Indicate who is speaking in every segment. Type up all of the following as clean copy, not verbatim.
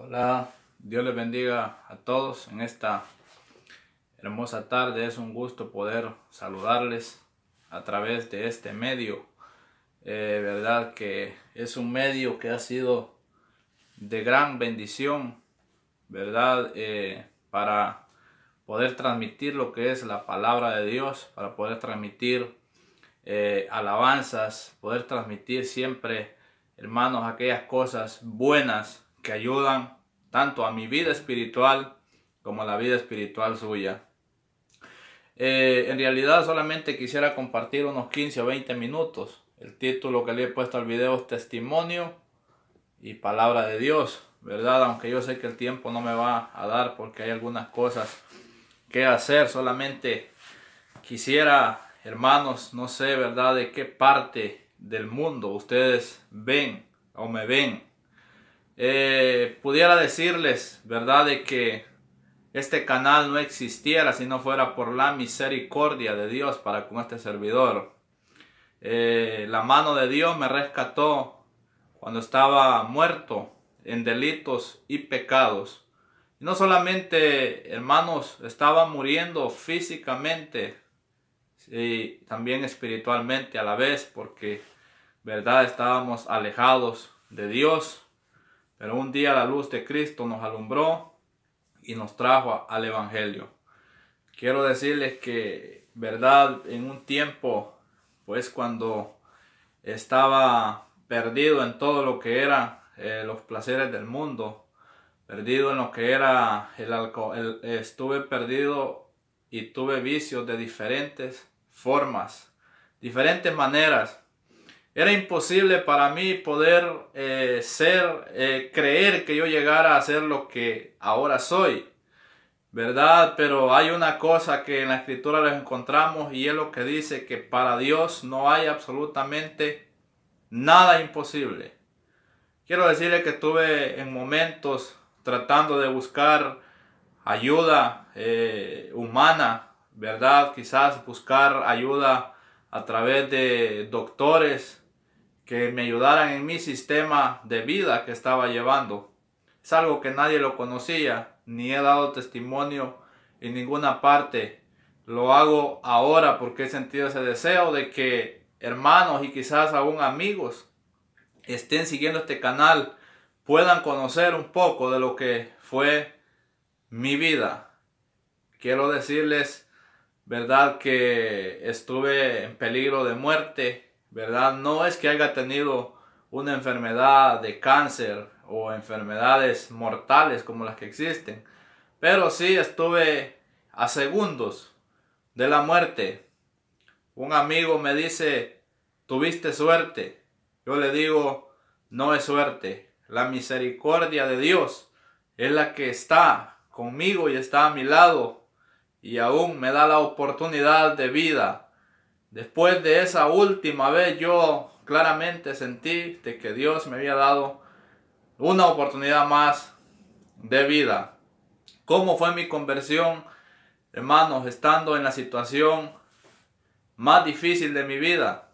Speaker 1: Hola, Dios les bendiga a todos en esta hermosa tarde. Es un gusto poder saludarles a través de este medio. Verdad que es un medio que ha sido de gran bendición, verdad, para poder transmitir lo que es la palabra de Dios, para poder transmitir alabanzas, poder transmitir siempre, hermanos, aquellas cosas buenas que ayudan tanto a mi vida espiritual como a la vida espiritual suya. En realidad solamente quisiera compartir unos 15 o 20 minutos. El título que le he puesto al video es Testimonio y Palabra de Dios, ¿verdad? Aunque yo sé que el tiempo no me va a dar porque hay algunas cosas que hacer. Solamente quisiera, hermanos, no sé, ¿verdad?, de qué parte del mundo ustedes ven o me ven. Pudiera decirles, ¿verdad?, de que este canal no existiera si no fuera por la misericordia de Dios para con este servidor. La mano de Dios me rescató cuando estaba muerto en delitos y pecados. Y no solamente, hermanos, estaba muriendo físicamente y también espiritualmente a la vez, porque, verdad, estábamos alejados de Dios. Pero un día la luz de Cristo nos alumbró y nos trajo al Evangelio. Quiero decirles que, verdad, en un tiempo, pues cuando estaba perdido en todo lo que era los placeres del mundo, perdido en lo que era el alcohol, estuve perdido y tuve vicios de diferentes formas, diferentes maneras. Era imposible para mí poder creer que yo llegara a ser lo que ahora soy, ¿verdad? Pero hay una cosa que en la Escritura les encontramos y es lo que dice que para Dios no hay absolutamente nada imposible. Quiero decirle que estuve en momentos tratando de buscar ayuda humana, ¿verdad? Quizás buscar ayuda a través de doctores que me ayudaran en mi sistema de vida que estaba llevando. Es algo que nadie lo conocía, ni he dado testimonio en ninguna parte. Lo hago ahora porque he sentido ese deseo de que hermanos y quizás aún amigos estén siguiendo este canal, puedan conocer un poco de lo que fue mi vida. Quiero decirles, verdad, que estuve en peligro de muerte, verdad. No es que haya tenido una enfermedad de cáncer o enfermedades mortales como las que existen, pero sí estuve a segundos de la muerte. Un amigo me dice: tuviste suerte. Yo le digo: no es suerte. La misericordia de Dios es la que está conmigo y está a mi lado y aún me da la oportunidad de vida. Después de esa última vez yo claramente sentí de que Dios me había dado una oportunidad más de vida. ¿Cómo fue mi conversión, hermanos, estando en la situación más difícil de mi vida?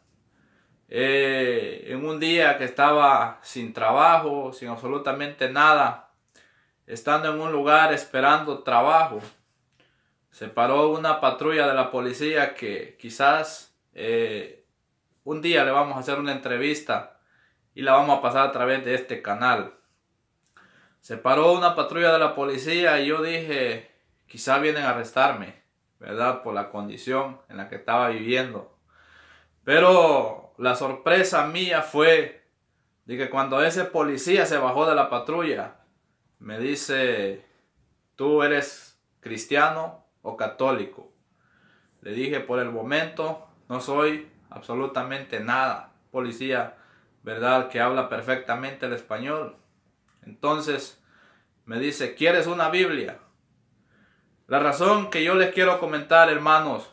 Speaker 1: En un día que estaba sin trabajo, sin absolutamente nada, estando en un lugar esperando trabajo, se paró una patrulla de la policía que quizás un día le vamos a hacer una entrevista y la vamos a pasar a través de este canal. Se paró una patrulla de la policía y yo dije: quizás vienen a arrestarme, ¿verdad?, por la condición en la que estaba viviendo. Pero la sorpresa mía fue de que cuando ese policía se bajó de la patrulla, me dice: ¿tú eres cristiano o católico? Le dije: por el momento no soy absolutamente nada. Policía, ¿verdad?, que habla perfectamente el español. Entonces me dice: ¿quieres una Biblia? La razón que yo les quiero comentar, hermanos,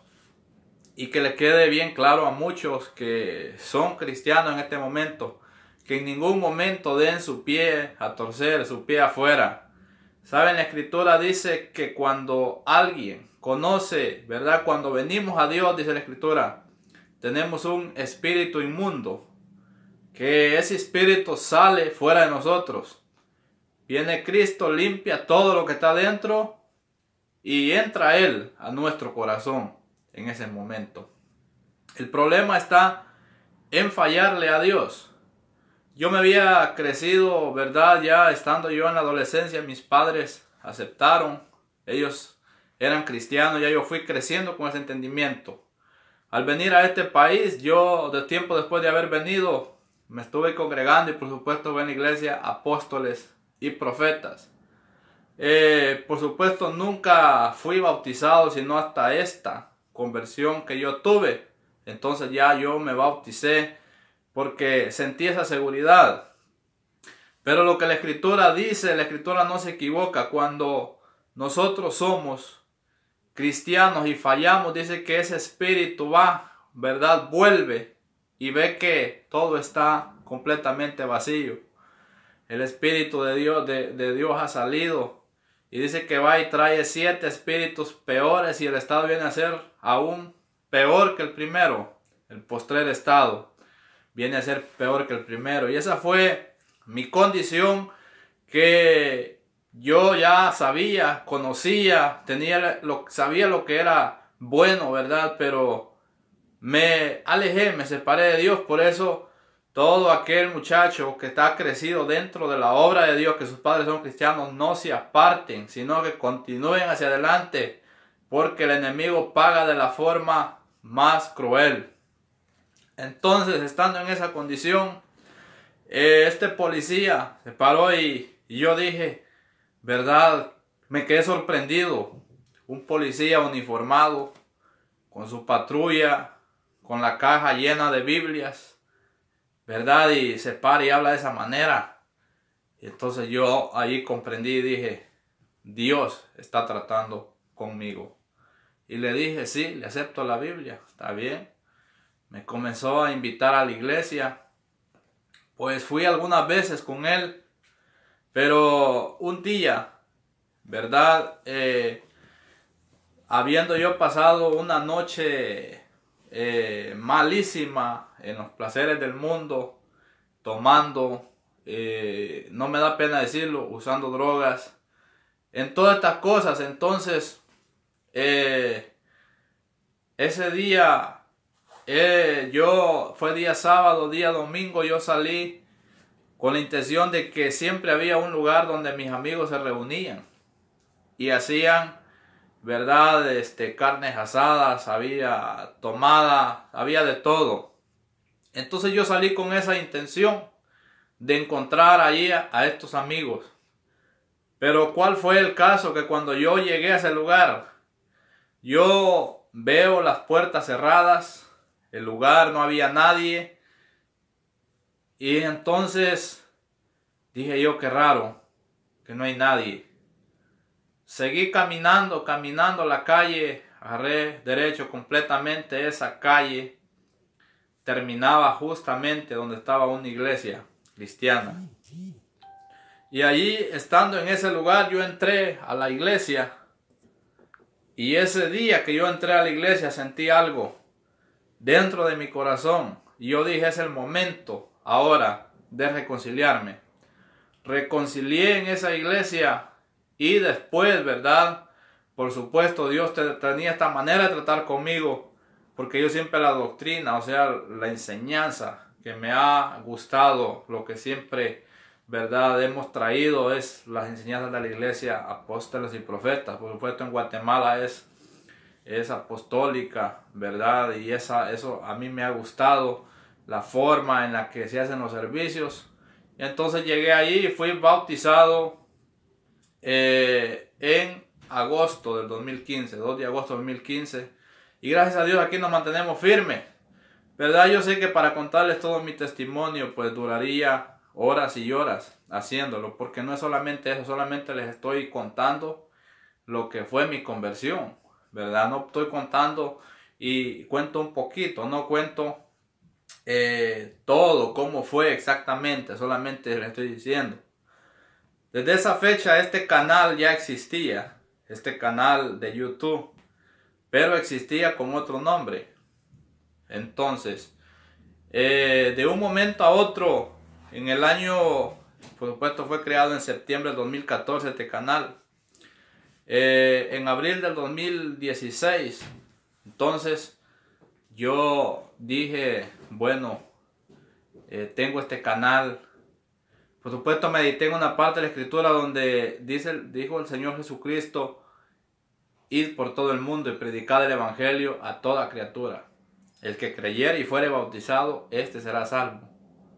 Speaker 1: y que les quede bien claro a muchos que son cristianos en este momento, que en ningún momento den su pie a torcer, su pie afuera. ¿Saben? La Escritura dice que cuando alguien conoce, ¿verdad?, cuando venimos a Dios, dice la Escritura, tenemos un espíritu inmundo, que ese espíritu sale fuera de nosotros. Viene Cristo, limpia todo lo que está dentro y entra Él a nuestro corazón en ese momento. El problema está en fallarle a Dios. Yo me había crecido, ¿verdad? Ya estando yo en la adolescencia, mis padres aceptaron. Ellos eran cristianos, ya yo fui creciendo con ese entendimiento. Al venir a este país, yo de tiempo después de haber venido, me estuve congregando y por supuesto fue en la iglesia apóstoles y profetas. Por supuesto nunca fui bautizado sino hasta esta conversión que yo tuve. Entonces ya yo me bauticé porque sentí esa seguridad. Pero lo que la Escritura dice, la Escritura no se equivoca. Cuando nosotros somos cristianos y fallamos, dice que ese espíritu va, ¿verdad? Vuelve y ve que todo está completamente vacío. El espíritu de Dios ha salido y dice que va y trae 7 espíritus peores y el estado viene a ser aún peor que el primero. El postrer estado viene a ser peor que el primero. Y esa fue mi condición, que yo ya sabía, conocía, sabía lo que era bueno, ¿verdad? Pero me alejé, me separé de Dios. Por eso todo aquel muchacho que está crecido dentro de la obra de Dios, que sus padres son cristianos, no se aparten, sino que continúen hacia adelante, porque el enemigo paga de la forma más cruel. Entonces, estando en esa condición, este policía se paró y yo dije, ¿verdad? Me quedé sorprendido. Un policía uniformado, con su patrulla, con la caja llena de Biblias, ¿verdad? Y se para y habla de esa manera. Y entonces yo ahí comprendí y dije, Dios está tratando conmigo. Y le dije, sí, le acepto la Biblia, está bien. Me comenzó a invitar a la iglesia. Pues fui algunas veces con él. Pero un día, ¿verdad? Habiendo yo pasado una noche malísima en los placeres del mundo, tomando, no me da pena decirlo, usando drogas, en todas estas cosas. Entonces, ese día, fue día sábado, día domingo, yo salí con la intención de que siempre había un lugar donde mis amigos se reunían y hacían, ¿verdad? Carnes asadas, había tomada, había de todo. Entonces yo salí con esa intención de encontrar allí a estos amigos. Pero ¿cuál fue el caso? Que cuando yo llegué a ese lugar, yo veo las puertas cerradas, el lugar no había nadie. Y entonces dije yo, qué raro, que no hay nadie. Seguí caminando la calle, agarré derecho completamente. Esa calle terminaba justamente donde estaba una iglesia cristiana. Y allí, estando en ese lugar, yo entré a la iglesia. Y ese día que yo entré a la iglesia sentí algo dentro de mi corazón. Y yo dije, es el momento ahora de reconciliarme. Reconcilié en esa iglesia y después, ¿verdad? Por supuesto, Dios tenía esta manera de tratar conmigo, porque yo siempre la doctrina, o sea, la enseñanza que me ha gustado, lo que siempre, ¿verdad? Hemos traído es las enseñanzas de la iglesia, apóstoles y profetas. Por supuesto, en Guatemala es apostólica, ¿verdad? Y eso a mí me ha gustado, la forma en la que se hacen los servicios. Y entonces llegué allí y fui bautizado en agosto del 2015, 2 de agosto del 2015. Y gracias a Dios aquí nos mantenemos firmes, ¿verdad? Yo sé que para contarles todo mi testimonio pues duraría horas y horas haciéndolo, porque no es solamente eso, solamente les estoy contando lo que fue mi conversión, ¿verdad? No estoy contando y cuento un poquito, no cuento todo cómo fue exactamente, solamente les estoy diciendo. Desde esa fecha este canal ya existía, este canal de YouTube, pero existía con otro nombre. Entonces, de un momento a otro, en el año Por supuesto fue creado en septiembre del 2014 este canal. En abril del 2016, entonces yo dije, bueno, tengo este canal. Por supuesto medité en una parte de la escritura donde dijo el Señor Jesucristo: id por todo el mundo y predicad el evangelio a toda criatura. El que creyere y fuere bautizado, este será salvo,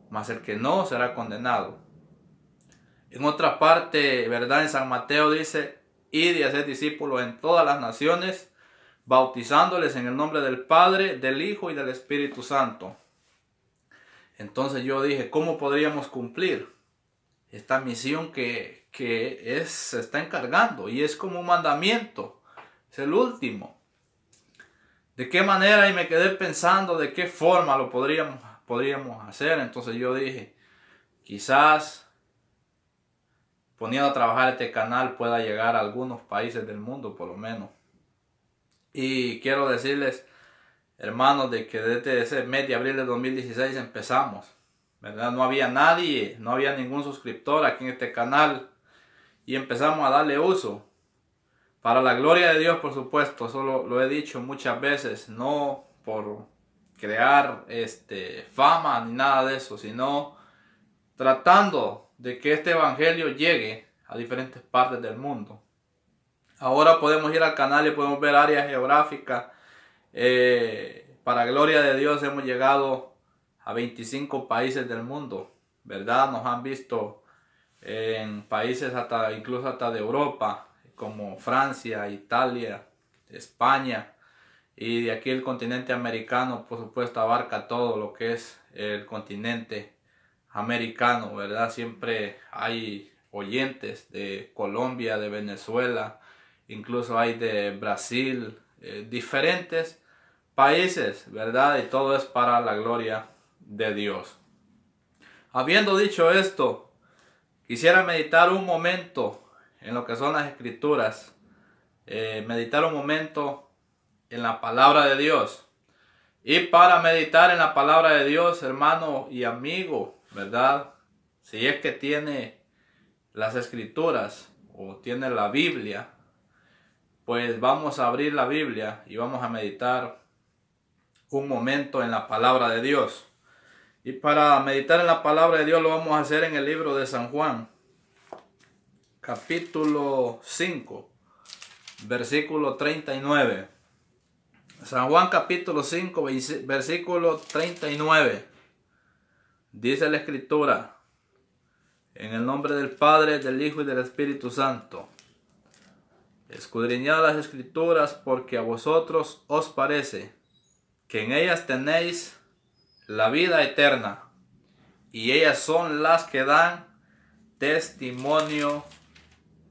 Speaker 1: mas el que no será condenado. En otra parte, ¿verdad? En San Mateo dice: id y haced discípulos en todas las naciones, bautizándoles en el nombre del Padre, del Hijo y del Espíritu Santo. Entonces yo dije, ¿cómo podríamos cumplir esta misión que se está encargando? Y es como un mandamiento, es el último. ¿De qué manera? Y me quedé pensando de qué forma lo podríamos hacer. Entonces yo dije, quizás poniendo a trabajar este canal pueda llegar a algunos países del mundo por lo menos. Y quiero decirles, hermanos, de que desde ese mes de abril de 2016 empezamos, ¿verdad? No había nadie, no había ningún suscriptor aquí en este canal y empezamos a darle uso. Para la gloria de Dios, por supuesto, eso lo he dicho muchas veces, no por crear fama ni nada de eso, sino tratando de que este evangelio llegue a diferentes partes del mundo. Ahora podemos ir al canal y podemos ver áreas geográficas. Para gloria de Dios hemos llegado a 25 países del mundo, ¿verdad? Nos han visto en países incluso hasta de Europa, como Francia, Italia, España, y de aquí el continente americano, por supuesto, abarca todo lo que es el continente americano, ¿verdad? Siempre hay oyentes de Colombia, de Venezuela, incluso hay de Brasil, diferentes países, ¿verdad? Y todo es para la gloria de Dios. Habiendo dicho esto, quisiera meditar un momento en lo que son las escrituras, meditar un momento en la palabra de Dios. Y para meditar en la palabra de Dios, hermano y amigo, ¿verdad? Si es que tiene las escrituras o tiene la Biblia, pues vamos a abrir la Biblia y vamos a meditar un momento en la palabra de Dios. Y para meditar en la palabra de Dios lo vamos a hacer en el libro de San Juan, capítulo 5, versículo 39. San Juan capítulo 5, versículo 39. Dice la escritura: en el nombre del Padre, del Hijo y del Espíritu Santo. Escudriñad las escrituras, porque a vosotros os parece que en ellas tenéis la vida eterna, y ellas son las que dan testimonio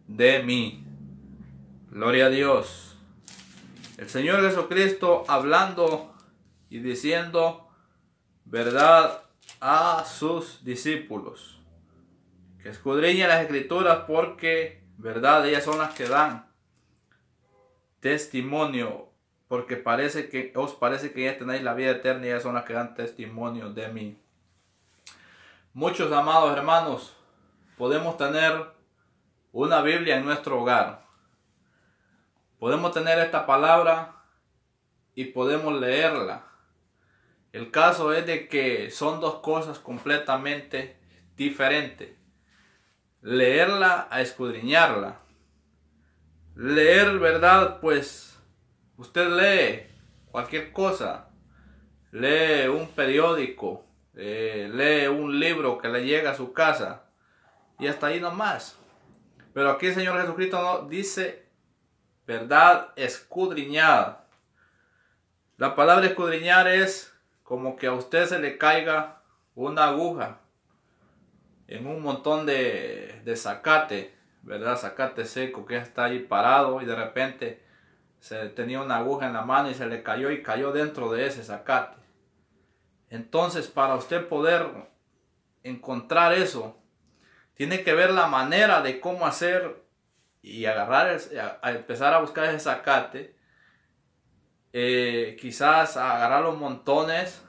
Speaker 1: de mí. Gloria a Dios. El Señor Jesucristo hablando y diciendo, ¿verdad?, a sus discípulos que escudriñen las escrituras, porque, ¿verdad?, ellas son las que dan testimonio, porque os parece que ya tenéis la vida eterna, y ellas son las que dan testimonio de mí. Muchos amados hermanos, podemos tener una Biblia en nuestro hogar. Podemos tener esta palabra y podemos leerla. El caso es de que son dos cosas completamente diferentes. Leerla a escudriñarla. Leer, ¿verdad? Pues usted lee cualquier cosa. Lee un periódico. Lee un libro que le llega a su casa. Y hasta ahí nomás. Pero aquí el Señor Jesucristo no dice, ¿verdad?, escudriñar. La palabra escudriñar es como que a usted se le caiga una aguja en un montón de zacate, ¿verdad? Zacate seco que está ahí parado, y de repente se tenía una aguja en la mano y se le cayó y cayó dentro de ese zacate. Entonces, para usted poder encontrar eso, tiene que ver la manera de cómo hacer y agarrar, a empezar a buscar ese zacate. Quizás agarrar los montones,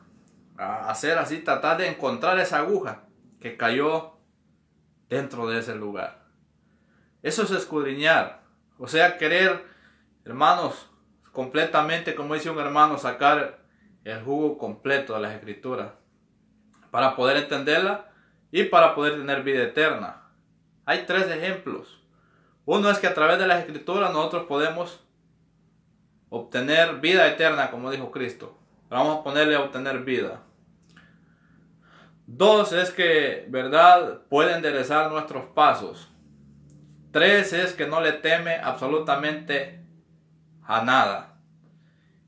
Speaker 1: a hacer así, tratar de encontrar esa aguja que cayó dentro de ese lugar. Eso es escudriñar. O sea, querer, hermanos, completamente, como dice un hermano, sacar el jugo completo de las Escrituras para poder entenderla y para poder tener vida eterna. Hay tres ejemplos. Uno es que a través de las Escrituras nosotros podemos obtener vida eterna, como dijo Cristo. Vamos a ponerle a obtener vida. Dos es que, ¿verdad?, puede enderezar nuestros pasos. Tres es que no le teme absolutamente a nada.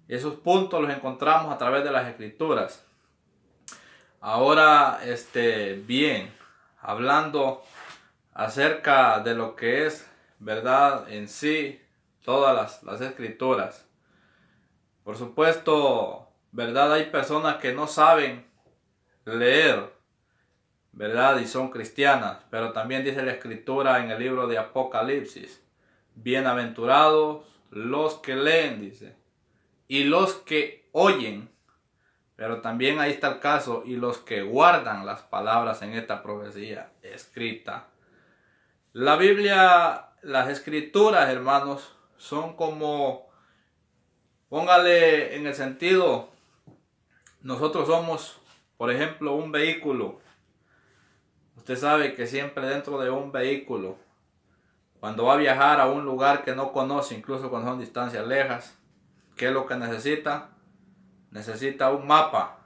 Speaker 1: Esos puntos los encontramos a través de las Escrituras. Ahora, bien, hablando acerca de lo que es, ¿verdad?, en sí, todas las Escrituras. Por supuesto, ¿verdad?, hay personas que no saben leer, ¿verdad?, y son cristianas, pero también dice la Escritura en el libro de Apocalipsis: bienaventurados los que leen, dice, y los que oyen, pero también ahí está el caso, y los que guardan las palabras en esta profecía escrita. La Biblia, las Escrituras, hermanos, son como, póngale en el sentido, nosotros somos, por ejemplo, un vehículo. Usted sabe que siempre dentro de un vehículo, cuando va a viajar a un lugar que no conoce, incluso cuando son distancias lejas, ¿qué es lo que necesita? Necesita un mapa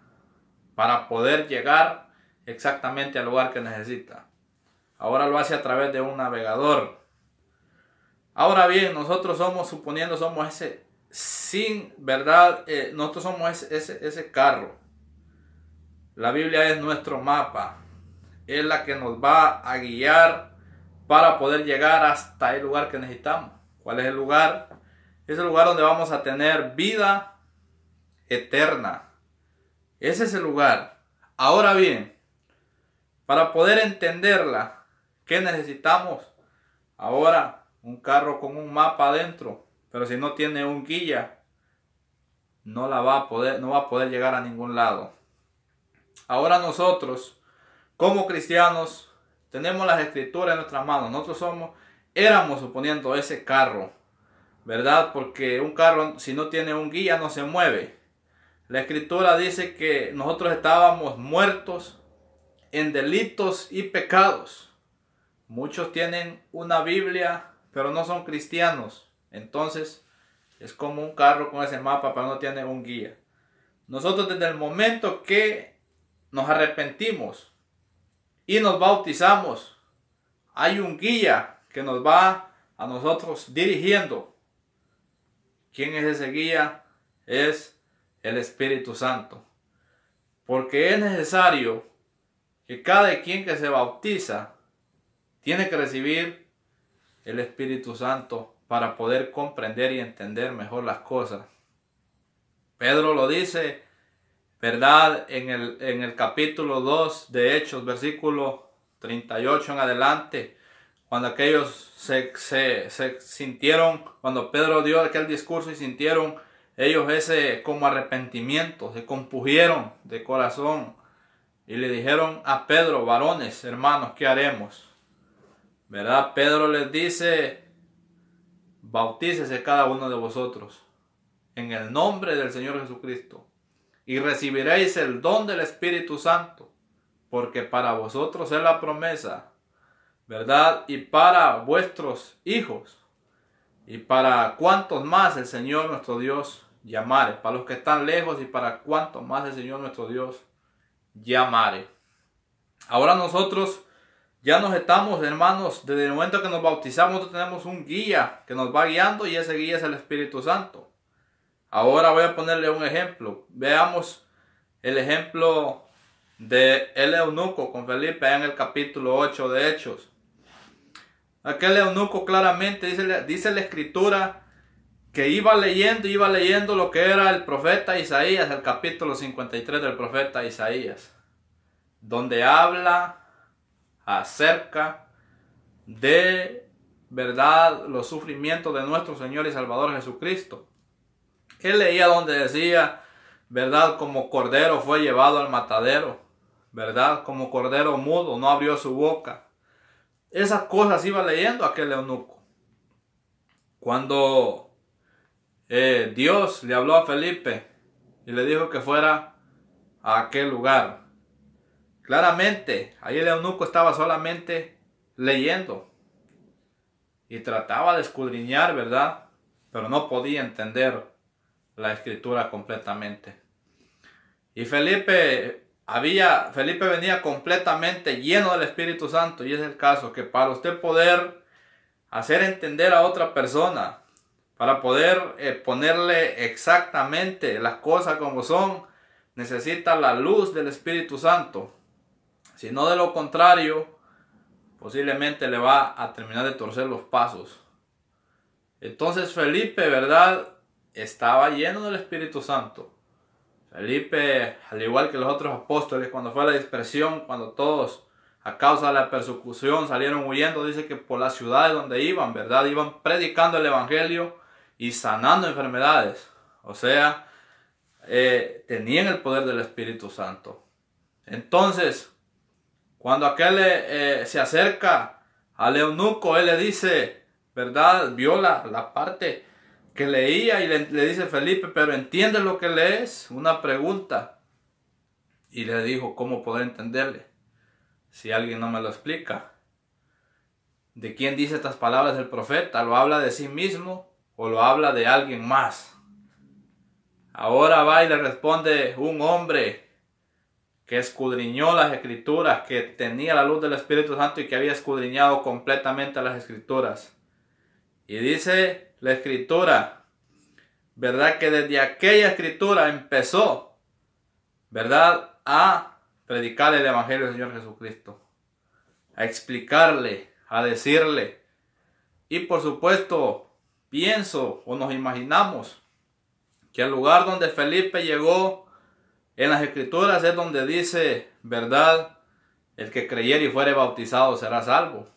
Speaker 1: para poder llegar exactamente al lugar que necesita. Ahora lo hace a través de un navegador. Ahora bien, nosotros somos, suponiendo somos ese, sin verdad, nosotros somos ese carro. La Biblia es nuestro mapa. Es la que nos va a guiar para poder llegar hasta el lugar que necesitamos. ¿Cuál es el lugar? Es el lugar donde vamos a tener vida eterna. Ese es el lugar. Ahora bien, para poder entenderla, ¿qué necesitamos? Ahora, un carro con un mapa adentro, pero si no tiene un guía, no va a poder llegar a ningún lado. Ahora nosotros, como cristianos, tenemos las Escrituras en nuestras manos. Nosotros éramos, suponiendo, ese carro, ¿verdad? Porque un carro, si no tiene un guía, no se mueve. La Escritura dice que nosotros estábamos muertos en delitos y pecados. Muchos tienen una Biblia, pero no son cristianos. Entonces, es como un carro con ese mapa, pero no tiene un guía. Nosotros, desde el momento que nos arrepentimos y nos bautizamos, hay un guía que nos va a nosotros dirigiendo. ¿Quién es ese guía? Es el Espíritu Santo. Porque es necesario que cada quien que se bautiza tiene que recibir el Espíritu Santo para poder comprender y entender mejor las cosas. Pedro lo dice, ¿verdad?, en el capítulo 2 de Hechos, versículo 38 en adelante, cuando aquellos se sintieron, cuando Pedro dio aquel discurso y sintieron ellos ese como arrepentimiento, se compungieron de corazón y le dijeron a Pedro: varones, hermanos, ¿qué haremos? ¿Verdad? Pedro les dice: bautícese cada uno de vosotros en el nombre del Señor Jesucristo y recibiréis el don del Espíritu Santo, porque para vosotros es la promesa, ¿verdad? Y para vuestros hijos y para cuantos más el Señor nuestro Dios llamare, para los que están lejos y para cuantos más el Señor nuestro Dios llamare. Ahora nosotros ya nos estamos, hermanos, desde el momento que nos bautizamos, nosotros tenemos un guía que nos va guiando y ese guía es el Espíritu Santo. Ahora voy a ponerle un ejemplo. Veamos el ejemplo de el eunuco con Felipe en el capítulo 8 de Hechos. Aquel eunuco claramente dice la Escritura que iba leyendo lo que era el profeta Isaías, el capítulo 53 del profeta Isaías, donde habla acerca de, ¿verdad?, los sufrimientos de nuestro Señor y Salvador Jesucristo. Él leía donde decía, ¿verdad?, como cordero fue llevado al matadero, ¿verdad?, como cordero mudo, no abrió su boca. esas cosas iba leyendo aquel eunuco. Cuando Dios le habló a Felipe y le dijo que fuera a aquel lugar, claramente ahí el eunuco estaba solamente leyendo y trataba de escudriñar, ¿verdad? Pero no podía entender la escritura completamente. Y Felipe venía completamente lleno del Espíritu Santo, y es el caso que para usted poder hacer entender a otra persona, para poder ponerle exactamente las cosas como son, necesita la luz del Espíritu Santo. Si no, de lo contrario, posiblemente le va a terminar de torcer los pasos. Entonces Felipe, ¿verdad?, estaba lleno del Espíritu Santo. Felipe, al igual que los otros apóstoles, cuando fue la dispersión, cuando todos a causa de la persecución salieron huyendo, dice que por las ciudades donde iban, ¿verdad?, iban predicando el evangelio y sanando enfermedades. O sea, tenían el poder del Espíritu Santo. Entonces, cuando aquel se acerca al eunuco, él le dice, ¿verdad?, vio la parte que leía y le dice Felipe, pero ¿entiendes lo que lees? Una pregunta. Y le dijo, ¿cómo poder entenderle si alguien no me lo explica? ¿De quién dice estas palabras el profeta? ¿Lo habla de sí mismo o lo habla de alguien más? Ahora va y le responde un hombre que escudriñó las escrituras, que tenía la luz del Espíritu Santo y que había escudriñado completamente las escrituras. Y dice la escritura, ¿verdad?, que desde aquella escritura empezó, ¿verdad?, a predicar el evangelio del Señor Jesucristo, a explicarle, a decirle. Y por supuesto, pienso o nos imaginamos que el lugar donde Felipe llegó en las escrituras es donde dice, ¿verdad?, el que creyere y fuere bautizado será salvo.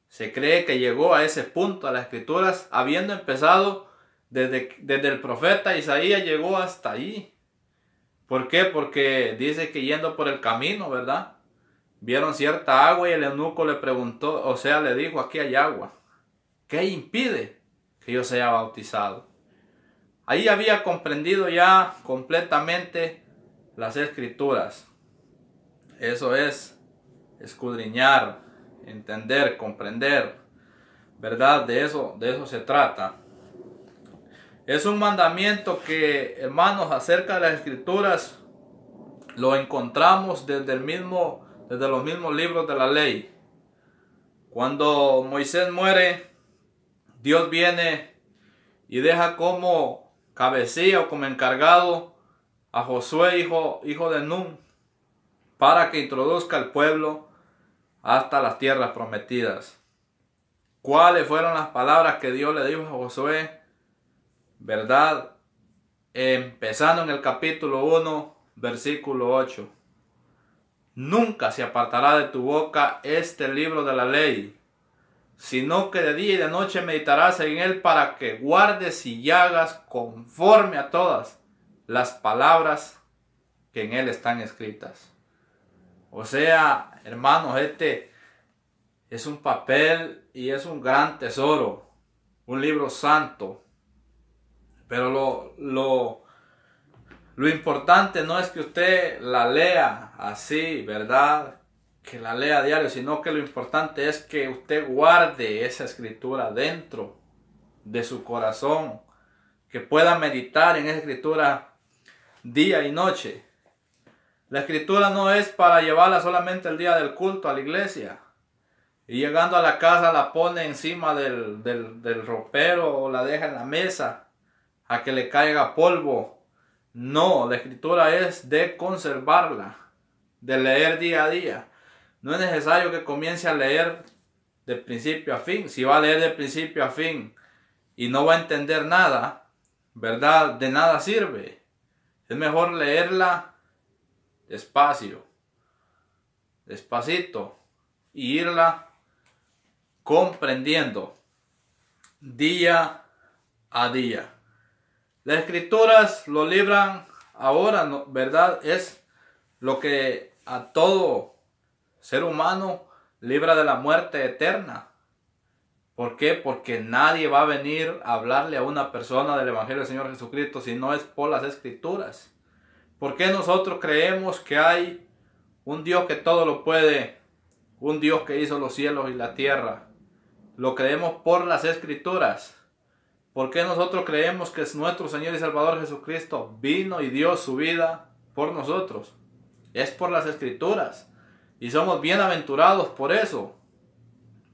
Speaker 1: Se cree que llegó a ese punto a las escrituras habiendo empezado desde el profeta Isaías, llegó hasta ahí. ¿Por qué? Porque dice que yendo por el camino, ¿verdad?, vieron cierta agua y el eunuco le preguntó, o sea, le dijo, aquí hay agua. ¿Qué impide que yo sea bautizado? Ahí había comprendido ya completamente las escrituras. Eso es escudriñar, entender, comprender, ¿verdad? De eso se trata. Es un mandamiento que, hermanos, acerca de las escrituras, lo encontramos desde los mismos libros de la ley. Cuando Moisés muere, Dios viene y deja como cabecilla o como encargado a Josué, hijo de Nun, para que introduzca al pueblo hasta las tierras prometidas. ¿Cuáles fueron las palabras que Dios le dijo a Josué? ¿Verdad? Empezando en el capítulo 1, versículo 8. Nunca se apartará de tu boca este libro de la ley, sino que de día y de noche meditarás en él para que guardes y hagas conforme a todas las palabras que en él están escritas. O sea, hermanos, este es un papel y es un gran tesoro, un libro santo. Pero lo importante no es que usted la lea así, ¿verdad?, que la lea a diario, sino que lo importante es que usted guarde esa escritura dentro de su corazón, que pueda meditar en esa escritura día y noche. La escritura no es para llevarla solamente el día del culto a la iglesia y llegando a la casa la pone encima del ropero o la deja en la mesa a que le caiga polvo. No, la escritura es de conservarla, de leer día a día. No es necesario que comience a leer de principio a fin. Si va a leer de principio a fin y no va a entender nada, ¿verdad?, de nada sirve. Es mejor leerla despacio, despacito, y irla comprendiendo día a día. Las escrituras lo libran ahora, ¿verdad? Es lo que a todo ser humano libra de la muerte eterna. ¿Por qué? Porque nadie va a venir a hablarle a una persona del Evangelio del Señor Jesucristo si no es por las Escrituras. ¿Por qué nosotros creemos que hay un Dios que todo lo puede? Un Dios que hizo los cielos y la tierra. Lo creemos por las Escrituras. ¿Por qué nosotros creemos que es nuestro Señor y Salvador Jesucristo vino y dio su vida por nosotros? Es por las Escrituras. Y somos bienaventurados por eso.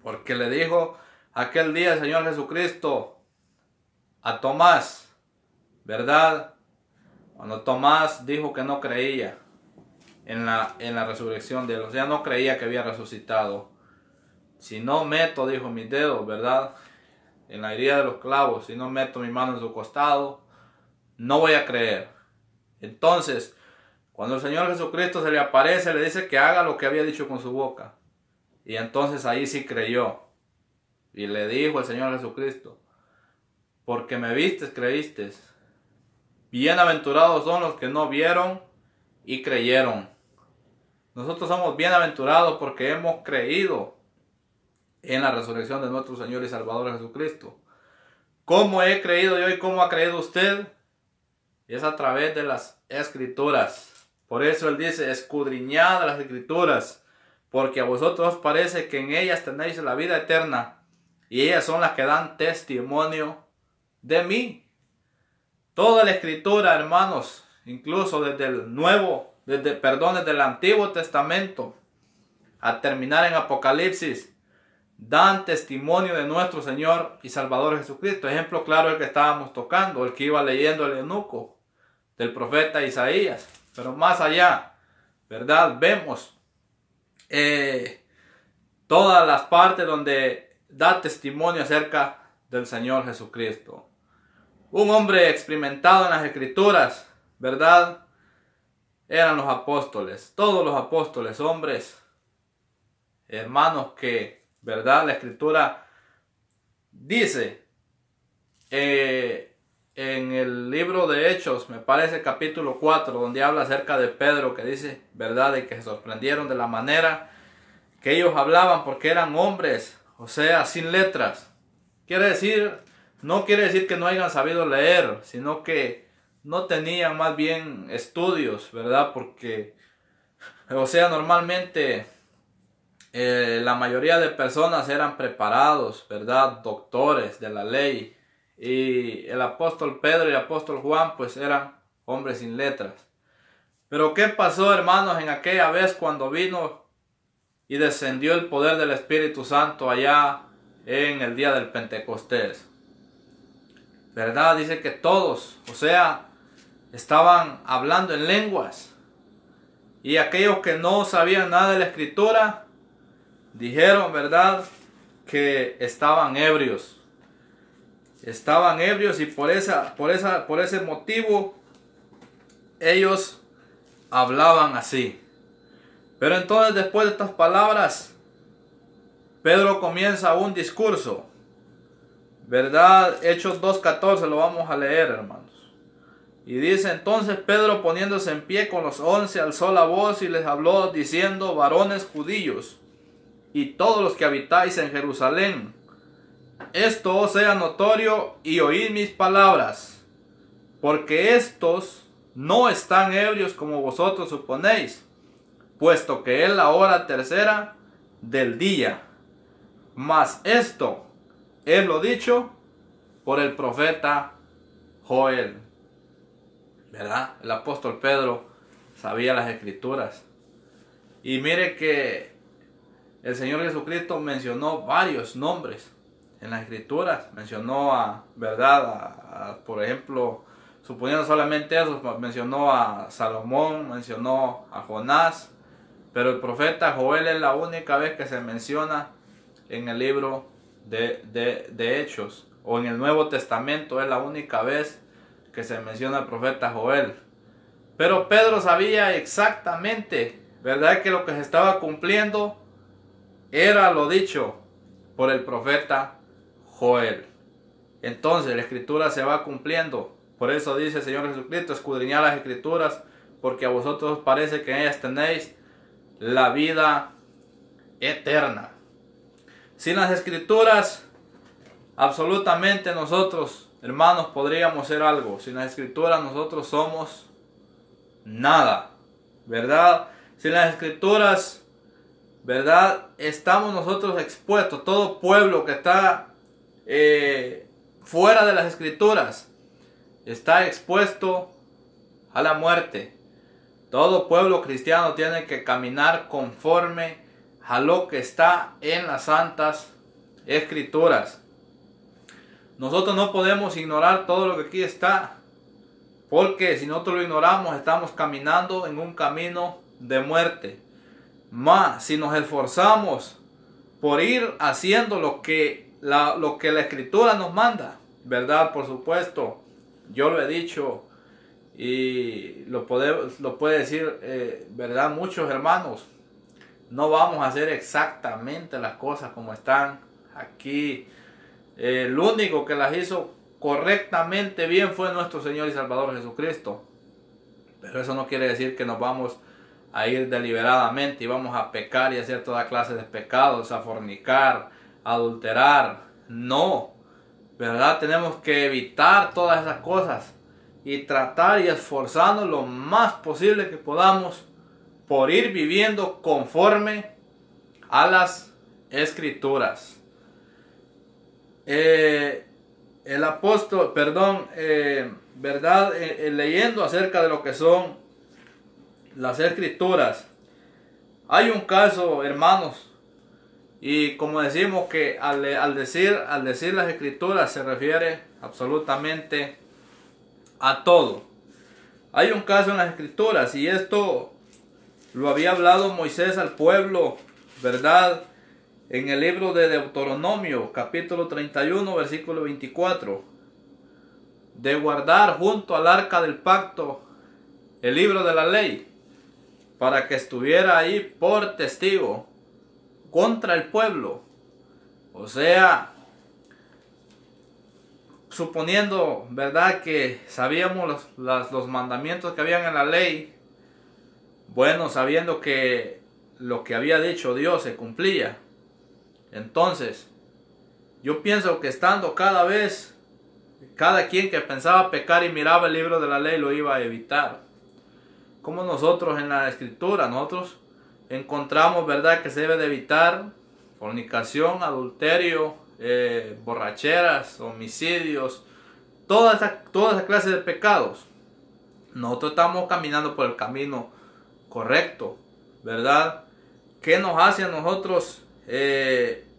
Speaker 1: Porque le dijo aquel día el Señor Jesucristo a Tomás, ¿verdad? Cuando Tomás dijo que no creía en la resurrección de él, o sea, no creía que había resucitado. Si no meto, dijo, mis dedos, ¿verdad?, en la herida de los clavos, si no meto mi mano en su costado, no voy a creer. Entonces, cuando el Señor Jesucristo se le aparece, le dice que haga lo que había dicho con su boca. Y entonces ahí sí creyó. Y le dijo el Señor Jesucristo, porque me vistes, creíste. Bienaventurados son los que no vieron y creyeron. Nosotros somos bienaventurados porque hemos creído en la resurrección de nuestro Señor y Salvador Jesucristo. ¿Cómo he creído yo y cómo ha creído usted? Es a través de las Escrituras. Por eso Él dice, escudriñad las Escrituras, porque a vosotros os parece que en ellas tenéis la vida eterna, y ellas son las que dan testimonio de mí. Toda la Escritura, hermanos, incluso desde el Antiguo Testamento a terminar en Apocalipsis, dan testimonio de nuestro Señor y Salvador Jesucristo. Ejemplo claro el que estábamos tocando, el que iba leyendo el eunuco del profeta Isaías. Pero más allá, ¿verdad?, vemos todas las partes donde da testimonio acerca del Señor Jesucristo. Un hombre experimentado en las Escrituras, ¿verdad?, eran los apóstoles. Todos los apóstoles, hombres, hermanos, que, ¿verdad?, la Escritura dice en el libro de Hechos, me parece capítulo 4, donde habla acerca de Pedro, que dice, ¿verdad?, de que se sorprendieron de la manera que ellos hablaban porque eran hombres, o sea, sin letras. No quiere decir que no hayan sabido leer, sino que no tenían más bien estudios, ¿verdad? Porque, o sea, normalmente la mayoría de personas eran preparados, ¿verdad?, doctores de la ley. Y el apóstol Pedro y el apóstol Juan pues eran hombres sin letras. Pero ¿qué pasó, hermanos, en aquella vez cuando vino y descendió el poder del Espíritu Santo allá en el día del Pentecostés? ¿Verdad? Dice que todos, o sea, estaban hablando en lenguas. Y aquellos que no sabían nada de la Escritura dijeron, ¿verdad?, que estaban ebrios. Estaban ebrios y por ese motivo ellos hablaban así. Pero entonces, después de estas palabras, Pedro comienza un discurso, ¿verdad? Hechos 2:14 lo vamos a leer, hermanos. Y dice, entonces Pedro, poniéndose en pie con los 11, alzó la voz y les habló diciendo, varones judíos y todos los que habitáis en Jerusalén, esto os sea notorio y oíd mis palabras, porque estos no están ebrios como vosotros suponéis, puesto que es la hora tercera del día. Mas esto es lo dicho por el profeta Joel. ¿Verdad? El apóstol Pedro sabía las Escrituras. Y mire que el Señor Jesucristo mencionó varios nombres en las Escrituras. Mencionó por ejemplo, suponiendo solamente eso, mencionó a Salomón, mencionó a Jonás. Pero el profeta Joel es la única vez que se menciona en el libro de Hechos. O en el Nuevo Testamento es la única vez que se menciona al profeta Joel. Pero Pedro sabía exactamente, ¿verdad?, que lo que se estaba cumpliendo era lo dicho por el profeta Joel. Entonces la Escritura se va cumpliendo. Por eso dice el Señor Jesucristo, escudriñad las Escrituras, porque a vosotros os parece que en ellas tenéis la vida eterna. Sin las escrituras, absolutamente nosotros, hermanos, podríamos ser algo. Sin las escrituras nosotros somos nada, ¿verdad? Sin las escrituras, ¿verdad? Estamos nosotros expuestos. Todo pueblo que está fuera de las escrituras está expuesto a la muerte. Todo pueblo cristiano tiene que caminar conforme a lo que está en las santas escrituras. Nosotros no podemos ignorar todo lo que aquí está, porque si nosotros lo ignoramos estamos caminando en un camino de muerte. Mas si nos esforzamos por ir haciendo lo que la escritura nos manda, ¿verdad? Por supuesto, yo lo he dicho y lo puede decir, ¿verdad? Muchos hermanos, no vamos a hacer exactamente las cosas como están aquí. El único que las hizo correctamente bien fue nuestro Señor y Salvador Jesucristo. Pero eso no quiere decir que nos vamos a ir deliberadamente y vamos a pecar y hacer toda clase de pecados, a fornicar, a adulterar. No, ¿verdad? Tenemos que evitar todas esas cosas y tratar y esforzarnos lo más posible que podamos por ir viviendo conforme a las escrituras. El apóstol, ¿verdad? Leyendo acerca de lo que son las escrituras, hay un caso, hermanos, y como decimos que al decir las escrituras se refiere absolutamente a todo. Hay un caso en las escrituras y esto lo había hablado Moisés al pueblo, ¿verdad? En el libro de Deuteronomio, capítulo 31, versículo 24. De guardar junto al arca del pacto el libro de la ley, para que estuviera ahí por testigo contra el pueblo. O sea, suponiendo, ¿verdad?, que sabíamos los mandamientos que habían en la ley, bueno, sabiendo que lo que había dicho Dios se cumplía. Entonces, yo pienso que estando cada quien que pensaba pecar y miraba el libro de la ley lo iba a evitar. Como nosotros en la escritura, nosotros encontramos, ¿verdad?, que se debe de evitar fornicación, adulterio, borracheras, homicidios, toda esa clase de pecados. Nosotros estamos caminando por el camino correcto, ¿verdad? ¿Qué nos hace a nosotros,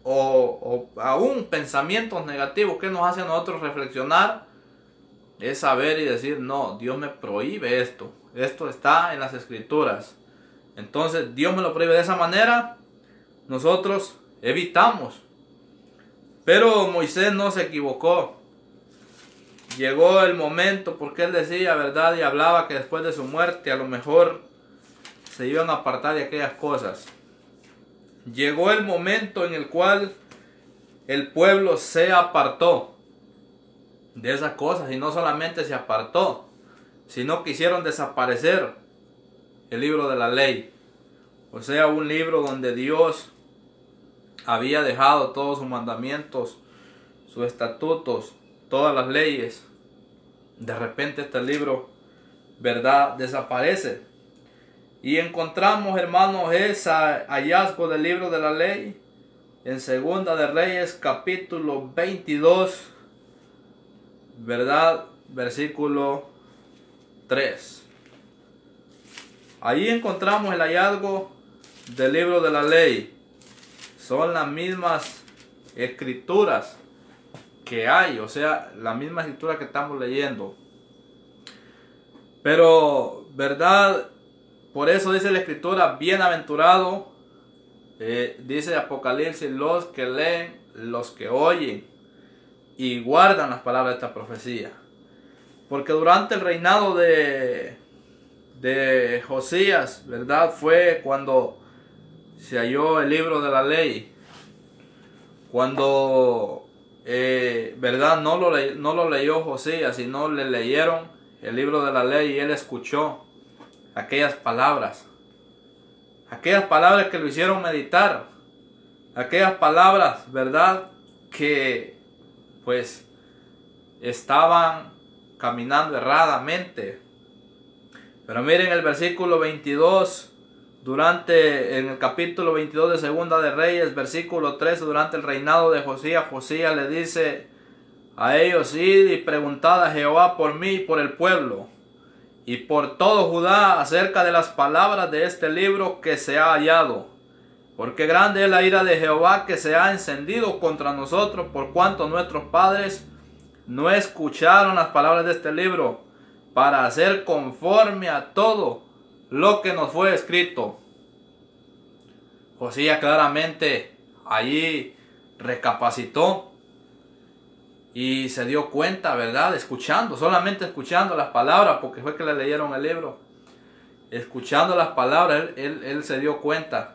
Speaker 1: o aún pensamientos negativos, qué nos hace a nosotros reflexionar? Es saber y decir, no, Dios me prohíbe esto. Esto está en las escrituras. Entonces Dios me lo prohíbe de esa manera. Nosotros evitamos. Pero Moisés no se equivocó. Llegó el momento, porque él decía, ¿verdad?, y hablaba que después de su muerte a lo mejor se iban a apartar de aquellas cosas. Llegó el momento en el cual el pueblo se apartó de esas cosas, y no solamente se apartó, sino que hicieron desaparecer el libro de la ley. O sea, un libro donde Dios había dejado todos sus mandamientos, sus estatutos, todas las leyes. De repente este libro, ¿verdad?, desaparece. Y encontramos, hermanos, ese hallazgo del libro de la ley en Segunda de Reyes, capítulo 22, ¿verdad?, versículo 3. Ahí encontramos el hallazgo del libro de la ley. Son las mismas escrituras que hay, o sea, la misma escritura que estamos leyendo. Pero, ¿verdad? Por eso dice la escritura, bienaventurado, dice Apocalipsis, los que leen, los que oyen y guardan las palabras de esta profecía. Porque durante el reinado de Josías, ¿verdad?, fue cuando se halló el libro de la ley. Cuando, ¿verdad?, no lo leyó Josías, sino le leyeron el libro de la ley y él escuchó aquellas palabras que lo hicieron meditar aquellas palabras, ¿verdad? Que pues estaban caminando erradamente. Pero miren el versículo 22, en el capítulo 22 de Segunda de Reyes, versículo 13, durante el reinado de Josías, Josías le dice a ellos: id y preguntad a Jehová por mí y por el pueblo, y por todo Judá acerca de las palabras de este libro que se ha hallado. Porque grande es la ira de Jehová que se ha encendido contra nosotros, por cuanto nuestros padres no escucharon las palabras de este libro, para hacer conforme a todo lo que nos fue escrito. Josías claramente allí recapacitó y se dio cuenta, ¿verdad? Solamente escuchando las palabras, porque fue que le leyeron el libro. Escuchando las palabras, él se dio cuenta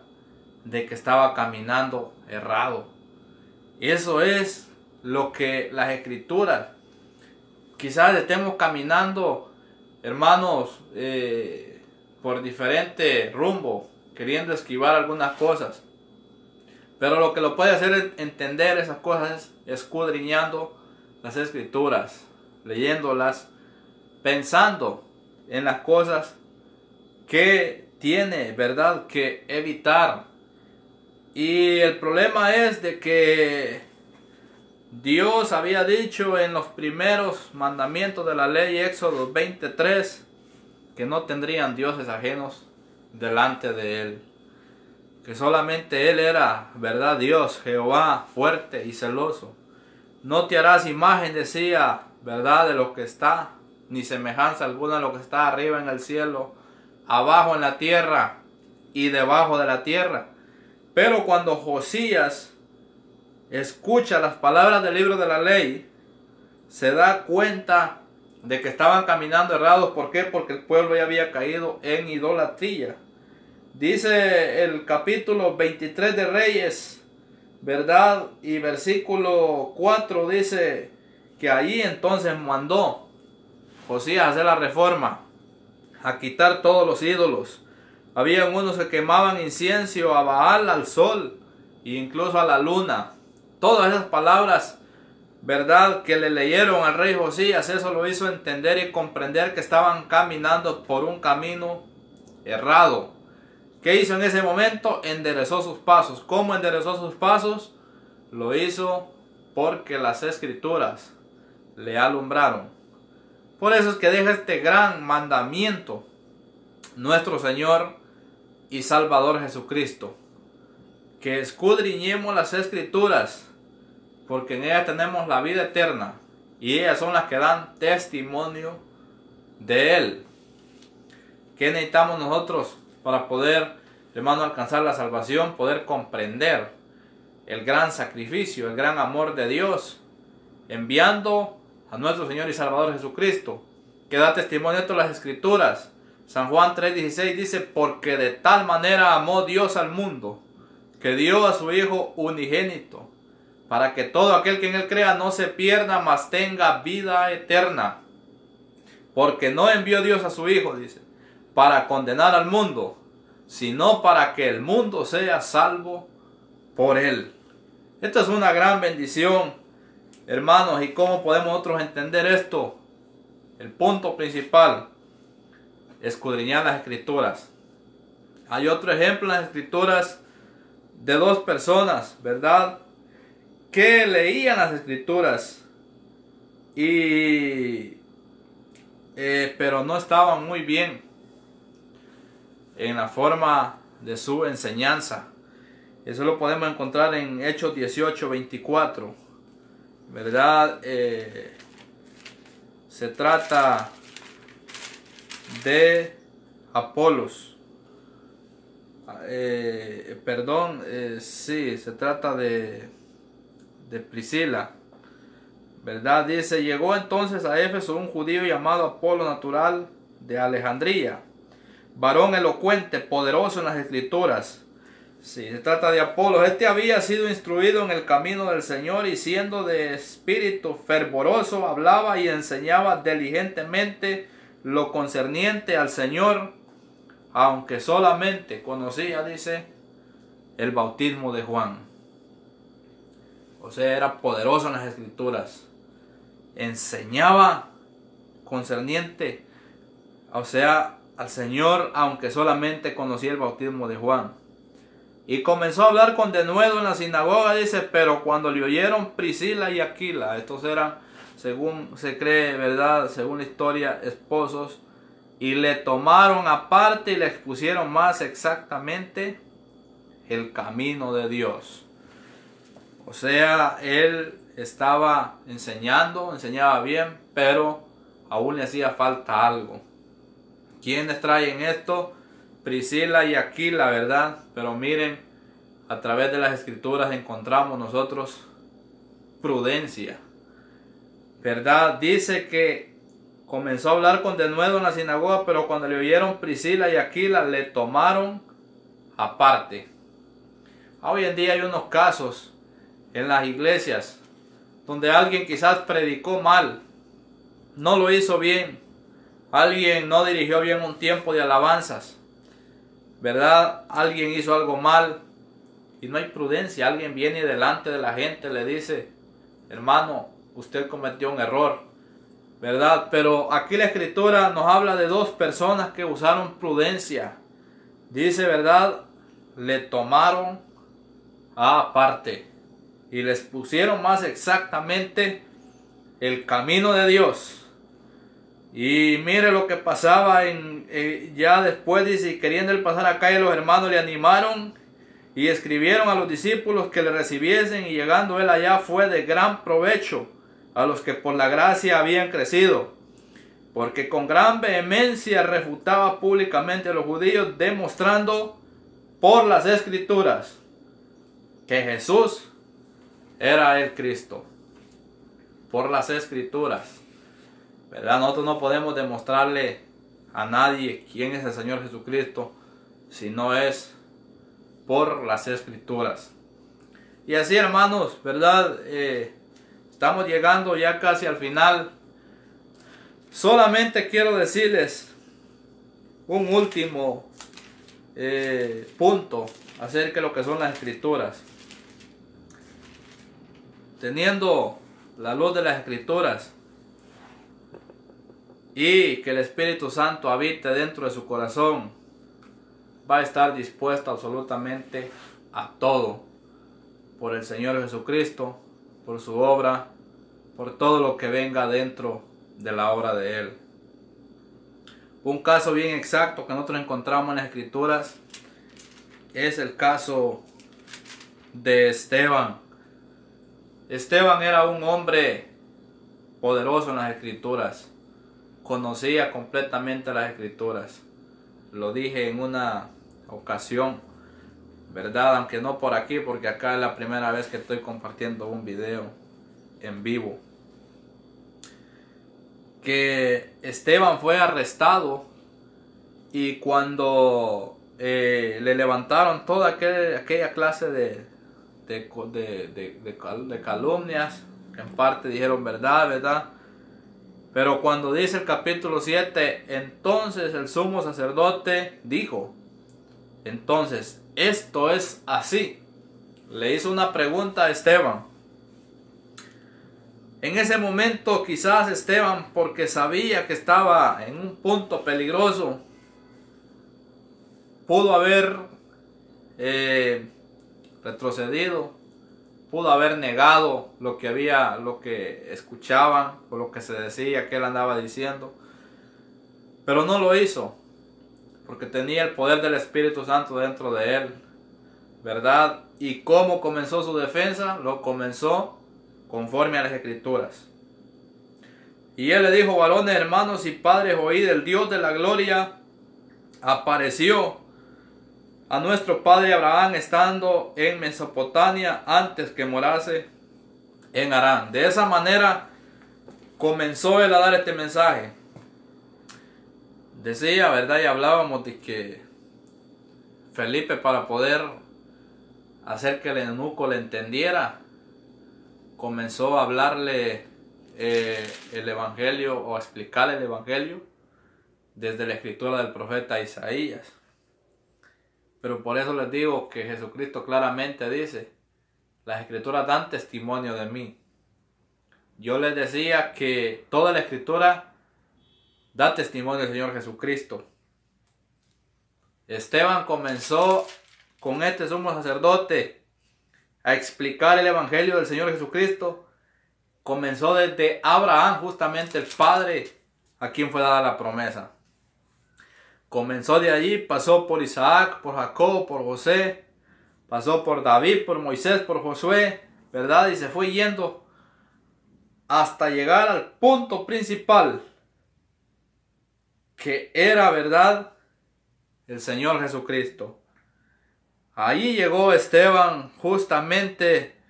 Speaker 1: de que estaba caminando errado. Eso es lo que las escrituras, quizás estemos caminando, hermanos, por diferente rumbo, queriendo esquivar algunas cosas. Pero lo que lo puede hacer entender esas cosas es escudriñando las escrituras, leyéndolas, pensando en las cosas que tiene, ¿verdad?, que evitar. Y el problema es de que Dios había dicho en los primeros mandamientos de la ley, Éxodo 23, que no tendrían dioses ajenos delante de Él. Que solamente Él era, ¿verdad?, Dios, Jehová, fuerte y celoso. No te harás imagen, decía, ¿verdad?, de lo que está, ni semejanza alguna de lo que está arriba en el cielo, abajo en la tierra y debajo de la tierra. Pero cuando Josías escucha las palabras del libro de la ley, se da cuenta de que estaban caminando errados. ¿Por qué? Porque el pueblo ya había caído en idolatría. Dice el capítulo 23 de Reyes, ¿verdad? Y versículo 4 dice que allí entonces mandó Josías a hacer la reforma, a quitar todos los ídolos. Habían unos que quemaban incienso a Baal, al sol e incluso a la luna. Todas esas palabras, ¿verdad?, que le leyeron al rey Josías, eso lo hizo entender y comprender que estaban caminando por un camino errado. ¿Qué hizo en ese momento? Enderezó sus pasos. ¿Cómo enderezó sus pasos? Lo hizo porque las escrituras le alumbraron. Por eso es que deja este gran mandamiento nuestro Señor y Salvador Jesucristo, que escudriñemos las escrituras, porque en ellas tenemos la vida eterna y ellas son las que dan testimonio de Él. ¿Qué necesitamos nosotros para poder, hermano, alcanzar la salvación? Poder comprender el gran sacrificio, el gran amor de Dios, enviando a nuestro Señor y Salvador Jesucristo, que da testimonio de todas las escrituras. San Juan 3:16 dice: porque de tal manera amó Dios al mundo, que dio a su Hijo unigénito, para que todo aquel que en Él crea no se pierda, mas tenga vida eterna. Porque no envió Dios a su Hijo, dice, para condenar al mundo, sino para que el mundo sea salvo por Él. Esto es una gran bendición, hermanos. ¿Y cómo podemos nosotros entender esto? El punto principal: escudriñar las escrituras. Hay otro ejemplo en las escrituras de dos personas, ¿verdad?, que leían las escrituras pero no estaban muy bien en la forma de su enseñanza. Eso lo podemos encontrar en Hechos 18:24, ¿verdad? Se trata de Apolos. Sí, se trata de Priscila, ¿verdad? Dice: llegó entonces a Éfeso un judío llamado Apolo, natural de Alejandría, varón elocuente, poderoso en las escrituras. Sí, se trata de Apolo. Este había sido instruido en el camino del Señor, y siendo de espíritu fervoroso, hablaba y enseñaba diligentemente lo concerniente al Señor, aunque solamente conocía, dice, el bautismo de Juan. O sea, era poderoso en las escrituras. Enseñaba concerniente, o sea, al Señor, aunque solamente conocía el bautismo de Juan. Y comenzó a hablar con denuedo en la sinagoga, dice, pero cuando le oyeron Priscila y Aquila, estos eran, según se cree, ¿verdad?, según la historia, esposos, y le tomaron aparte y le expusieron más exactamente el camino de Dios. O sea, él estaba enseñaba bien, pero aún le hacía falta algo. ¿Quiénes traen esto? Priscila y Aquila, ¿verdad? Pero miren, a través de las escrituras encontramos nosotros prudencia, ¿verdad? Dice que comenzó a hablar con denuedo en la sinagoga, pero cuando le oyeron Priscila y Aquila, le tomaron aparte. Hoy en día hay unos casos en las iglesias donde alguien quizás predicó mal, no lo hizo bien, alguien no dirigió bien un tiempo de alabanzas, ¿verdad? Alguien hizo algo mal y no hay prudencia. Alguien viene delante de la gente, le dice, hermano, usted cometió un error, ¿verdad? Pero aquí la escritura nos habla de dos personas que usaron prudencia. Dice, ¿verdad? Le tomaron aparte y les pusieron más exactamente el camino de Dios. Y mire lo que pasaba ya después, dice, y queriendo él pasar acá, y los hermanos le animaron y escribieron a los discípulos que le recibiesen, y llegando él allá fue de gran provecho a los que por la gracia habían crecido, porque con gran vehemencia refutaba públicamente a los judíos, demostrando por las escrituras que Jesús era el Cristo. Por las escrituras, ¿verdad? Nosotros no podemos demostrarle a nadie quién es el Señor Jesucristo si no es por las escrituras. Y así, hermanos, ¿verdad? Estamos llegando ya casi al final. Solamente quiero decirles un último punto acerca de lo que son las escrituras. Teniendo la luz de las escrituras y que el Espíritu Santo habite dentro de su corazón, va a estar dispuesto absolutamente a todo por el Señor Jesucristo, por su obra, por todo lo que venga dentro de la obra de Él. Un caso bien exacto que nosotros encontramos en las escrituras es el caso de Esteban. Esteban era un hombre poderoso en las escrituras, conocía completamente las escrituras. Lo dije en una ocasión, ¿verdad? Aunque no por aquí, porque acá es la primera vez que estoy compartiendo un video en vivo. Que Esteban fue arrestado y cuando le levantaron toda aquella clase de calumnias, que en parte dijeron verdad, pero cuando dice el capítulo 7, entonces el sumo sacerdote dijo, entonces, esto es así. Le hizo una pregunta a Esteban. En ese momento quizás Esteban, porque sabía que estaba en un punto peligroso, pudo haber retrocedido, pudo haber negado lo que escuchaban o lo que se decía que él andaba diciendo, pero no lo hizo, porque tenía el poder del Espíritu Santo dentro de él, ¿verdad? ¿Y cómo comenzó su defensa? Lo comenzó conforme a las escrituras. Y él le dijo, varones, hermanos y padres, oíd, el Dios de la gloria apareció a nuestro padre Abraham estando en Mesopotamia antes que morase en Harán. De esa manera comenzó él a dar este mensaje. Decía, ¿verdad? Y hablábamos de que Felipe, para poder hacer que el eunuco le entendiera, comenzó a hablarle el evangelio, o a explicarle el evangelio desde la escritura del profeta Isaías. Pero por eso les digo que Jesucristo claramente dice, Las Escrituras dan testimonio de mí. Yo les decía que toda la Escritura da testimonio del Señor Jesucristo. Esteban comenzó con este sumo sacerdote a explicar el Evangelio del Señor Jesucristo. Comenzó desde Abraham, justamente el padre a quien fue dada la promesa. Comenzó de allí, pasó por Isaac, por Jacob, por José, pasó por David, por Moisés, por Josué, ¿verdad? Y se fue yendo hasta llegar al punto principal, que era, ¿verdad?, el Señor Jesucristo. Allí llegó Esteban justamente,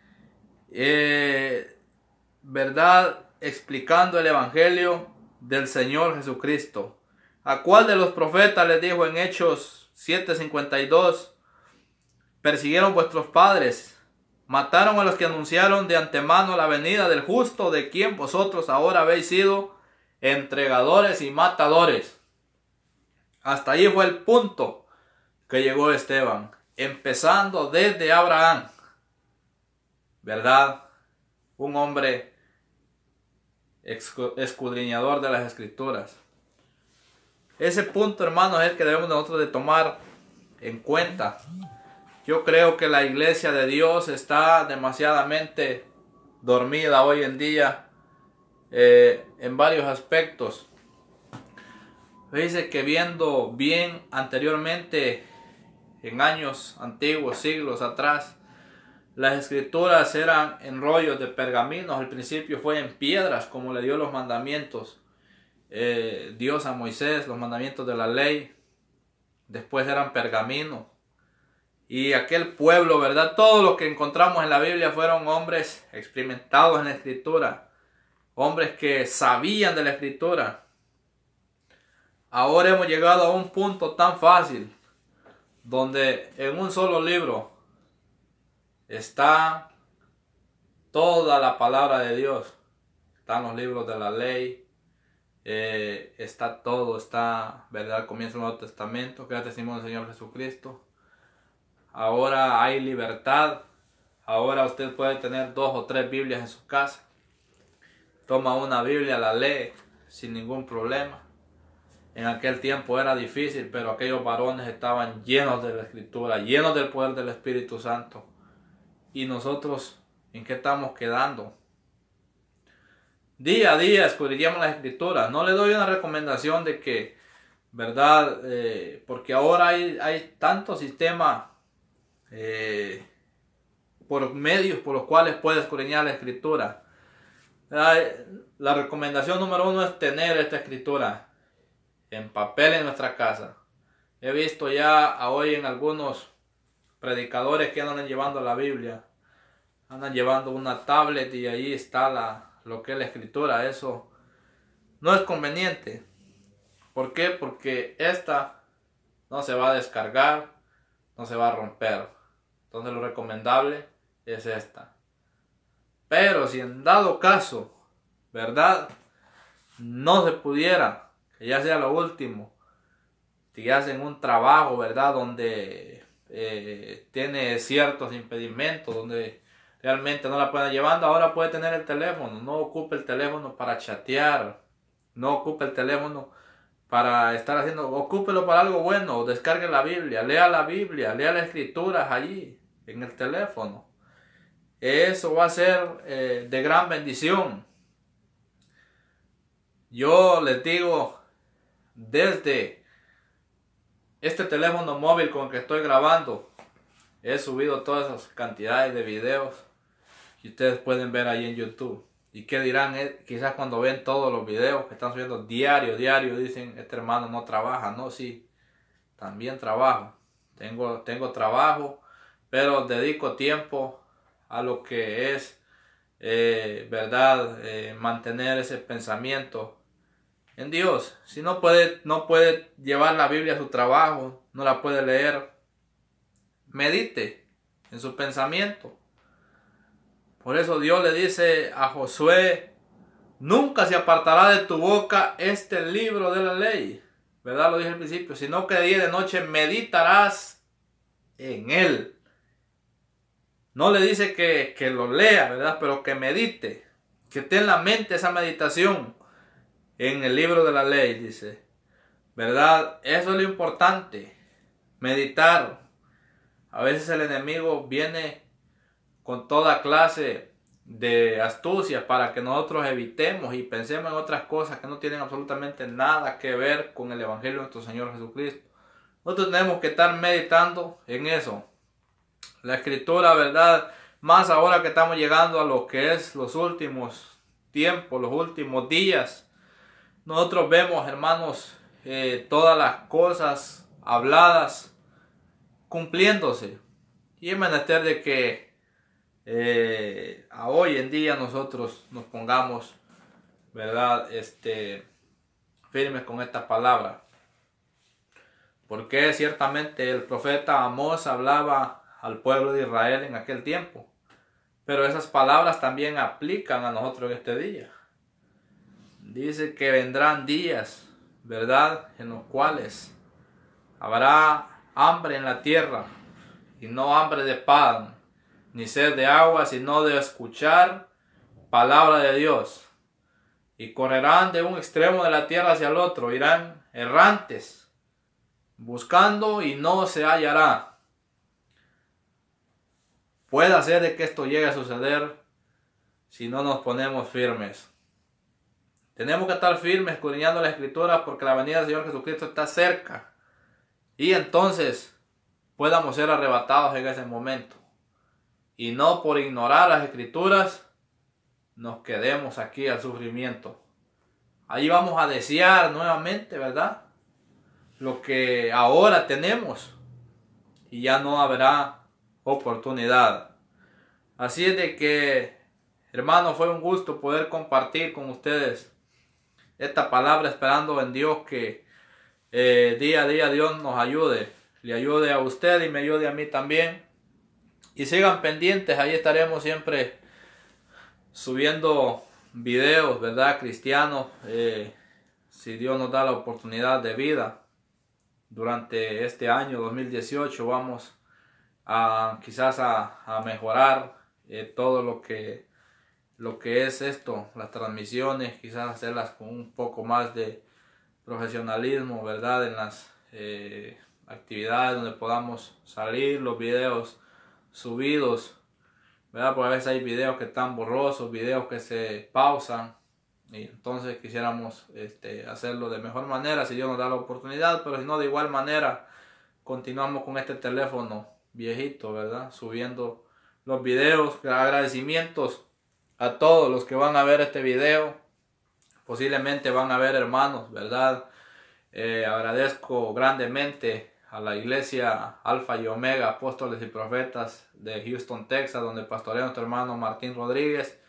Speaker 1: ¿verdad?, explicando el Evangelio del Señor Jesucristo. ¿A cuál de los profetas les dijo en Hechos 7:52? Persiguieron vuestros padres, mataron a los que anunciaron de antemano la venida del justo, de quien vosotros ahora habéis sido entregadores y matadores. Hasta ahí fue el punto que llegó Esteban, empezando desde Abraham, ¿verdad? Un hombre escudriñador de las Escrituras. Ese punto, hermanos, es el que debemos nosotros de tomar en cuenta. Yo creo que la iglesia de Dios está demasiadamente dormida hoy en día en varios aspectos. Dice que viendo bien anteriormente, en años antiguos, siglos atrás, las Escrituras eran en rollos de pergaminos. Al principio fue en piedras, como le dio los mandamientos Dios a Moisés, los mandamientos de la ley. Después eran pergaminos. Y aquel pueblo, ¿verdad? Todo lo que encontramos en la Biblia fueron hombres experimentados en la Escritura. Hombres que sabían de la Escritura. Ahora hemos llegado a un punto tan fácil, donde en un solo libro está toda la palabra de Dios. Están los libros de la ley. Está todo, está, ¿verdad? Comienza el Nuevo Testamento, que da testimonio del Señor Jesucristo. Ahora hay libertad. Ahora usted puede tener 2 o 3 Biblias en su casa. Toma una Biblia, la lee sin ningún problema. En aquel tiempo era difícil, pero aquellos varones estaban llenos de la Escritura, llenos del poder del Espíritu Santo. ¿Y nosotros en qué estamos quedando? Día a día escudriñamos las Escrituras. No le doy una recomendación de que, ¿verdad? Porque ahora hay tantos sistemas por medios por los cuales puede escudriñar la Escritura. La recomendación número 1 es tener esta Escritura en papel en nuestra casa. He visto ya hoy en algunos predicadores que andan llevando la Biblia, andan llevando una tablet y ahí está lo que es la Escritura. Eso no es conveniente. ¿Por qué? Porque esta no se va a descargar, no se va a romper. Entonces lo recomendable es esta. Pero si en dado caso, ¿verdad?, no se pudiera, que ya sea lo último, si hacen un trabajo, ¿verdad?, donde tiene ciertos impedimentos, donde realmente no la pueden llevando, ahora puede tener el teléfono. No ocupe el teléfono para chatear, no ocupe el teléfono para estar haciendo, ocúpelo para algo bueno. Descargue la Biblia, lea las Escrituras allí en el teléfono. Eso va a ser de gran bendición. Yo les digo, desde este teléfono móvil con el que estoy grabando, he subido todas esas cantidades de videos que ustedes pueden ver ahí en YouTube. ¿Y qué dirán? Quizás cuando ven todos los videos que están subiendo diario, dicen, este hermano no trabaja. No, sí, también trabajo. Tengo trabajo, pero dedico tiempo a lo que es, ¿verdad? Mantener ese pensamiento en Dios. Si no puede llevar la Biblia a su trabajo, no la puede leer, medite en su pensamiento. Por eso Dios le dice a Josué, nunca se apartará de tu boca este libro de la ley, ¿verdad? Lo dije al principio, sino que de día y de noche meditarás en él. No le dice que lo lea, ¿verdad? Pero que medite, que esté en la mente esa meditación en el libro de la ley, dice. ¿Verdad? Eso es lo importante, meditar. A veces el enemigo viene con toda clase de astucias para que nosotros evitemos y pensemos en otras cosas que no tienen absolutamente nada que ver con el Evangelio de nuestro Señor Jesucristo. Nosotros tenemos que estar meditando en eso. La Escritura, ¿verdad? Más ahora que estamos llegando a lo que es los últimos tiempos, los últimos días. Nosotros vemos, hermanos, todas las cosas habladas cumpliéndose. Y es menester de que a hoy en día nosotros nos pongamos, ¿verdad? Firmes con esta palabra. Porque ciertamente el profeta Amós hablaba al pueblo de Israel en aquel tiempo. Pero esas palabras también aplican a nosotros en este día. Dice que vendrán días, ¿verdad?, en los cuales habrá hambre en la tierra, y no hambre de pan, ni sed de agua, sino de escuchar palabra de Dios. Y correrán de un extremo de la tierra hacia el otro, irán errantes, buscando y no se hallará. Puede ser de que esto llegue a suceder si no nos ponemos firmes. Tenemos que estar firmes escudriñando la Escritura, porque la venida del Señor Jesucristo está cerca. Y entonces podamos ser arrebatados en ese momento. Y no por ignorar las Escrituras nos quedemos aquí al sufrimiento. Ahí vamos a desear nuevamente, ¿verdad?, lo que ahora tenemos. Y ya no habrá oportunidad. Así es de que, hermano, fue un gusto poder compartir con ustedes esta palabra, esperando en Dios que día a día Dios nos ayude, le ayude a usted y me ayude a mí también. Y sigan pendientes, ahí estaremos siempre subiendo videos, ¿verdad?, cristianos, si Dios nos da la oportunidad de vida. Durante este año 2018 vamos quizás a mejorar todo lo que es esto, las transmisiones, quizás hacerlas con un poco más de profesionalismo, ¿verdad?, en las actividades donde podamos salir, los videos subidos, ¿verdad?, porque a veces hay videos que están borrosos, videos que se pausan, y entonces quisiéramos hacerlo de mejor manera si Dios nos da la oportunidad, pero si no, de igual manera continuamos con este teléfono viejito, ¿verdad?, subiendo los videos. Agradecimientos a todos los que van a ver este video. Posiblemente van a ver hermanos, ¿verdad? Agradezco grandemente a la iglesia Alfa y Omega, Apóstoles y Profetas de Houston, Texas, donde pastorea nuestro hermano Martín Rodríguez,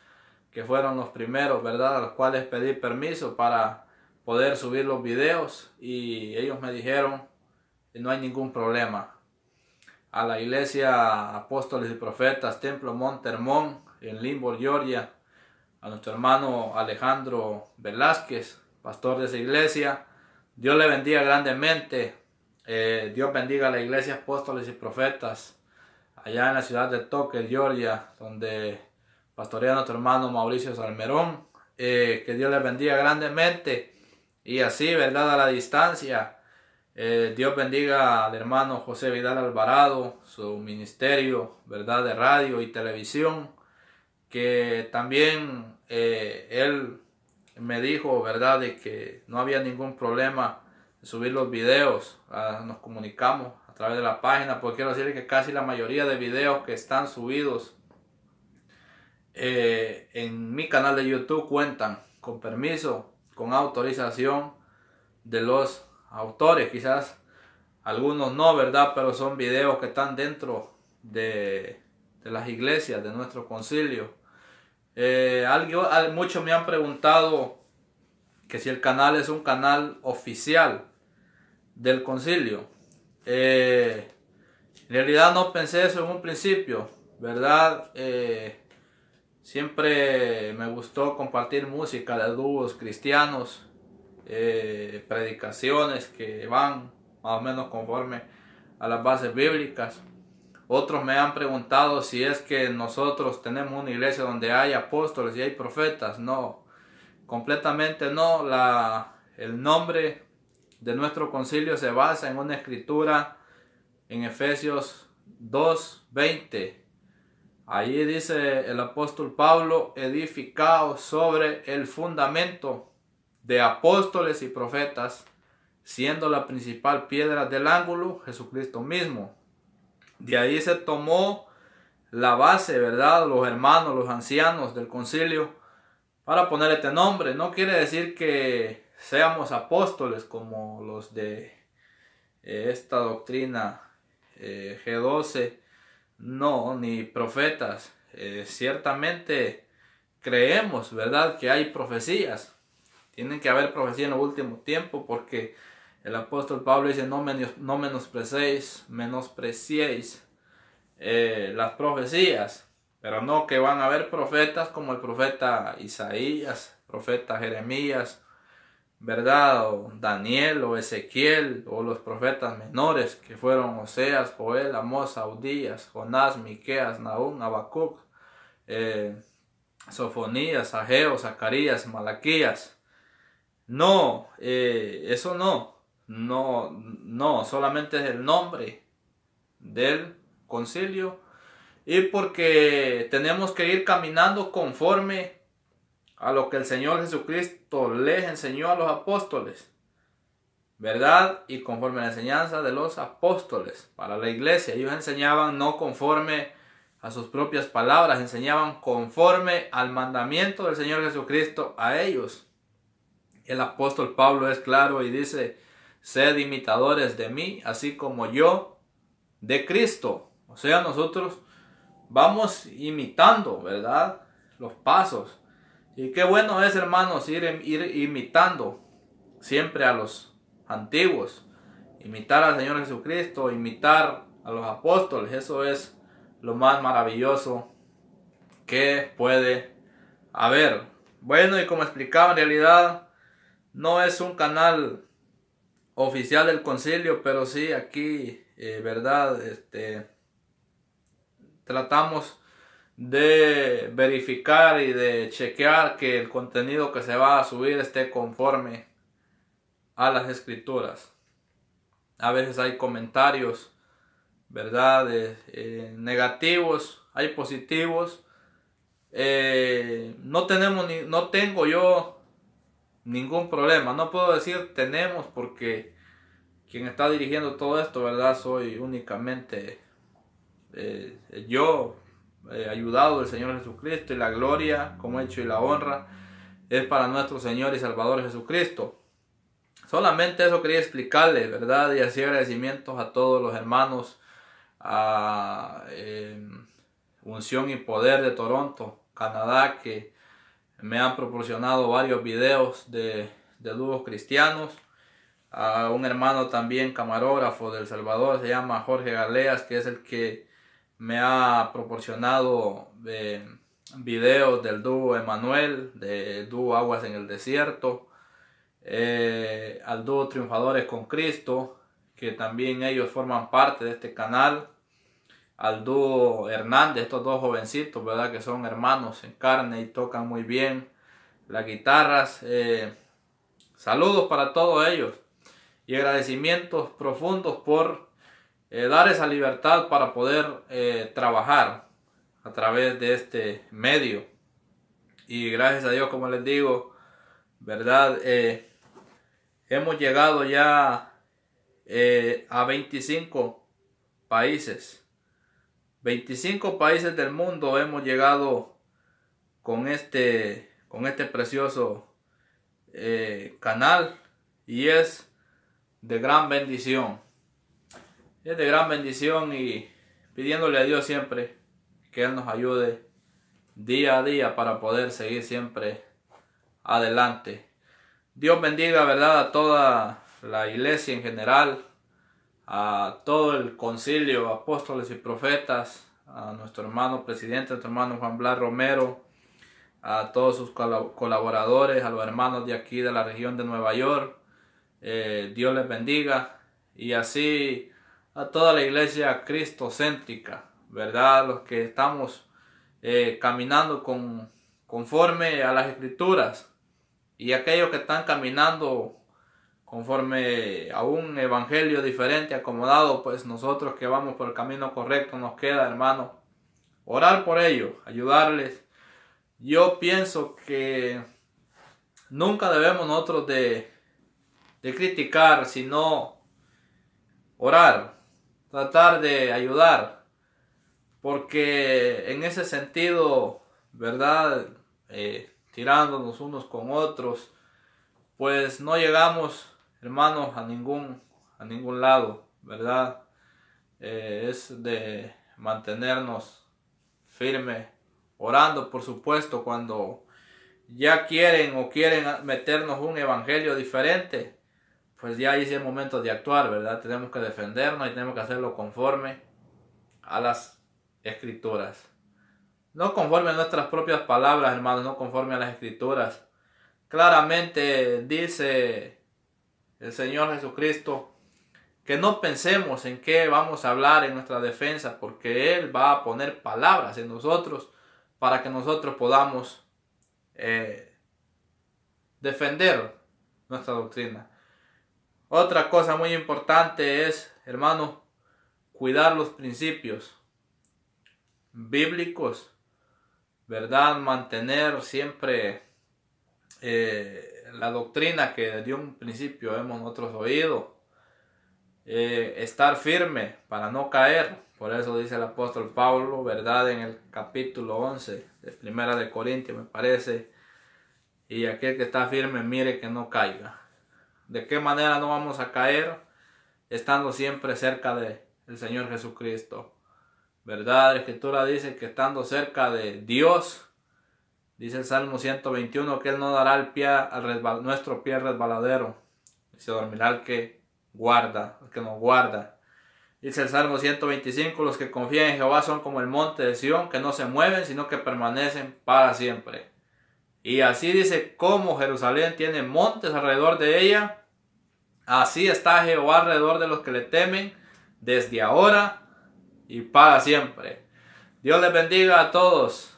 Speaker 1: que fueron los primeros, ¿verdad?, a los cuales pedí permiso para poder subir los videos, y ellos me dijeron que no hay ningún problema. A la iglesia Apóstoles y Profetas, Templo Mount Hermon, en Linville, Georgia, a nuestro hermano Alejandro Velázquez, pastor de esa iglesia, Dios le bendiga grandemente. Dios bendiga a la iglesia Apóstoles y Profetas allá en la ciudad de Tucker, Georgia, donde pastorea nuestro hermano Mauricio Salmerón. Que Dios le bendiga grandemente. Y así, ¿verdad?, a la distancia, Dios bendiga al hermano José Vidal Alvarado, su ministerio, ¿verdad?, de radio y televisión, que también él me dijo, ¿verdad?, de que no había ningún problema de subir los videos. Nos comunicamos a través de la página, porque quiero decir que casi la mayoría de videos que están subidos en mi canal de YouTube cuentan con permiso, con autorización de los autores. Quizás algunos no, ¿verdad?, pero son videos que están dentro de las iglesias, de nuestro concilio. Muchos me han preguntado que si el canal es un canal oficial del concilio. En realidad no pensé eso en un principio, ¿verdad? Siempre me gustó compartir música de dúos cristianos, predicaciones que van más o menos conforme a las bases bíblicas.
Speaker 2: Otros me han preguntado si es que nosotros tenemos una iglesia donde hay apóstoles y hay profetas. No, completamente no. El nombre de nuestro concilio se basa en una escritura en Efesios 2:20. Allí dice el apóstol Pablo: edificaos sobre el fundamento de apóstoles y profetas, siendo la principal piedra del ángulo Jesucristo mismo. De ahí se tomó la base, ¿verdad? Los hermanos, los ancianos del concilio, para poner este nombre. No quiere decir que seamos apóstoles como los de esta doctrina G12, no, ni profetas. Ciertamente creemos, ¿verdad?, que hay profecías. Tienen que haber profecías en los últimos tiempos, porque el apóstol Pablo dice: no menospreciéis las profecías. Pero no que van a haber profetas como el profeta Isaías, profeta Jeremías, ¿verdad? O Daniel o Ezequiel, o los profetas menores que fueron Oseas, Joel, Amós, Abdías, Jonás, Miqueas, Nahum, Habacuc, Sofonías, Ageo, Zacarías, Malaquías. No, eso no, solamente es el nombre del concilio, y porque tenemos que ir caminando conforme a lo que el Señor Jesucristo les enseñó a los apóstoles, ¿verdad? Y conforme a la enseñanza de los apóstoles para la iglesia. Ellos enseñaban no conforme a sus propias palabras, enseñaban conforme al mandamiento del Señor Jesucristo a ellos. El apóstol Pablo es claro y dice: sed imitadores de mí, así como yo de Cristo. O sea, nosotros vamos imitando, ¿verdad?, los pasos. Y qué bueno es, hermanos, ir imitando siempre a los antiguos, imitar al Señor Jesucristo, imitar a los apóstoles. Eso es lo más maravilloso que puede haber. Bueno, y como explicaba, en realidad no es un canal oficial del concilio, pero sí aquí, ¿verdad?, tratamos de verificar y de chequear que el contenido que se va a subir esté conforme a las escrituras. A veces hay comentarios, ¿verdad?, negativos, hay positivos. No tengo yo ningún problema. No puedo decir tenemos, porque quien está dirigiendo todo esto, ¿verdad?, soy únicamente yo, ayudado del Señor Jesucristo, y la gloria, como he dicho, y la honra es para nuestro Señor y Salvador Jesucristo. Solamente eso quería explicarles, ¿verdad? Y así agradecimientos a todos los hermanos, a Unción y Poder de Toronto, Canadá, que me han proporcionado varios videos de dúos cristianos. A un hermano también camarógrafo del Salvador, se llama Jorge Galeas, que es el que me ha proporcionado videos del dúo Emanuel, del dúo Aguas en el Desierto, al dúo Triunfadores con Cristo, que también ellos forman parte de este canal, al dúo Hernández, estos dos jovencitos, ¿verdad?, que son hermanos en carne y tocan muy bien las guitarras. Saludos para todos ellos y agradecimientos profundos por dar esa libertad para poder trabajar a través de este medio. Y gracias a Dios, como les digo, ¿verdad?, hemos llegado ya a 25 países. 25 países del mundo hemos llegado con este precioso canal, y es de gran bendición. Es de gran bendición, y pidiéndole a Dios siempre que Él nos ayude día a día para poder seguir siempre adelante. Dios bendiga, ¿verdad?, a toda la iglesia en general, a todo el concilio, apóstoles y profetas, a nuestro hermano presidente, a nuestro hermano Juan Blas Romero, a todos sus colaboradores, a los hermanos de aquí de la región de Nueva York. Dios les bendiga, y así
Speaker 1: a toda la iglesia cristocéntrica, ¿verdad? Los que estamos caminando conforme a las Escrituras, y aquellos que están caminando conforme a un evangelio diferente, acomodado, pues nosotros que vamos por el camino correcto, nos queda, hermano, orar por ellos, ayudarles. Yo pienso que nunca debemos nosotros de criticar, sino orar, tratar de ayudar, porque en ese sentido, ¿verdad? Tirándonos unos con otros, pues no llegamos, hermanos, a ningún lado, ¿verdad? Es de mantenernos firmes, orando, por supuesto, cuando ya quieren meternos un evangelio diferente, pues ya es el momento de actuar, ¿verdad? Tenemos que defendernos y tenemos que hacerlo conforme a las Escrituras. No conforme a nuestras propias palabras, hermanos, no conforme a las Escrituras. Claramente dice el Señor Jesucristo que no pensemos en qué vamos a hablar en nuestra defensa, porque Él va a poner palabras en nosotros para que nosotros podamos defender nuestra doctrina. Otra cosa muy importante es, hermanos, cuidar los principios bíblicos, ¿verdad? Mantener siempre la doctrina que desde un principio hemos nosotros oído. Estar firme para no caer. Por eso dice el apóstol Pablo, ¿verdad? En el capítulo 11 de Primera de Corintios, me parece. Y aquel que está firme, mire que no caiga. ¿De qué manera no vamos a caer? Estando siempre cerca del Señor Jesucristo, ¿verdad? La Escritura dice que estando cerca de Dios, dice el Salmo 121, que Él no dará nuestro pie resbaladero, y se dormirá el que nos guarda. Dice el Salmo 125, los que confían en Jehová son como el monte de Sión, que no se mueven, sino que permanecen para siempre. Y así dice, como Jerusalén tiene montes alrededor de ella, así está Jehová alrededor de los que le temen, desde ahora y para siempre. Dios les bendiga a todos.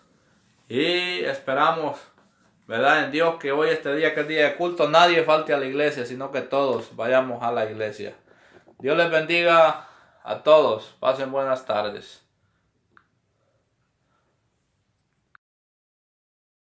Speaker 1: Y esperamos, ¿verdad? En Dios que hoy, este día que es día de culto, nadie falte a la iglesia, sino que todos vayamos a la iglesia. Dios les bendiga a todos. Pasen buenas tardes.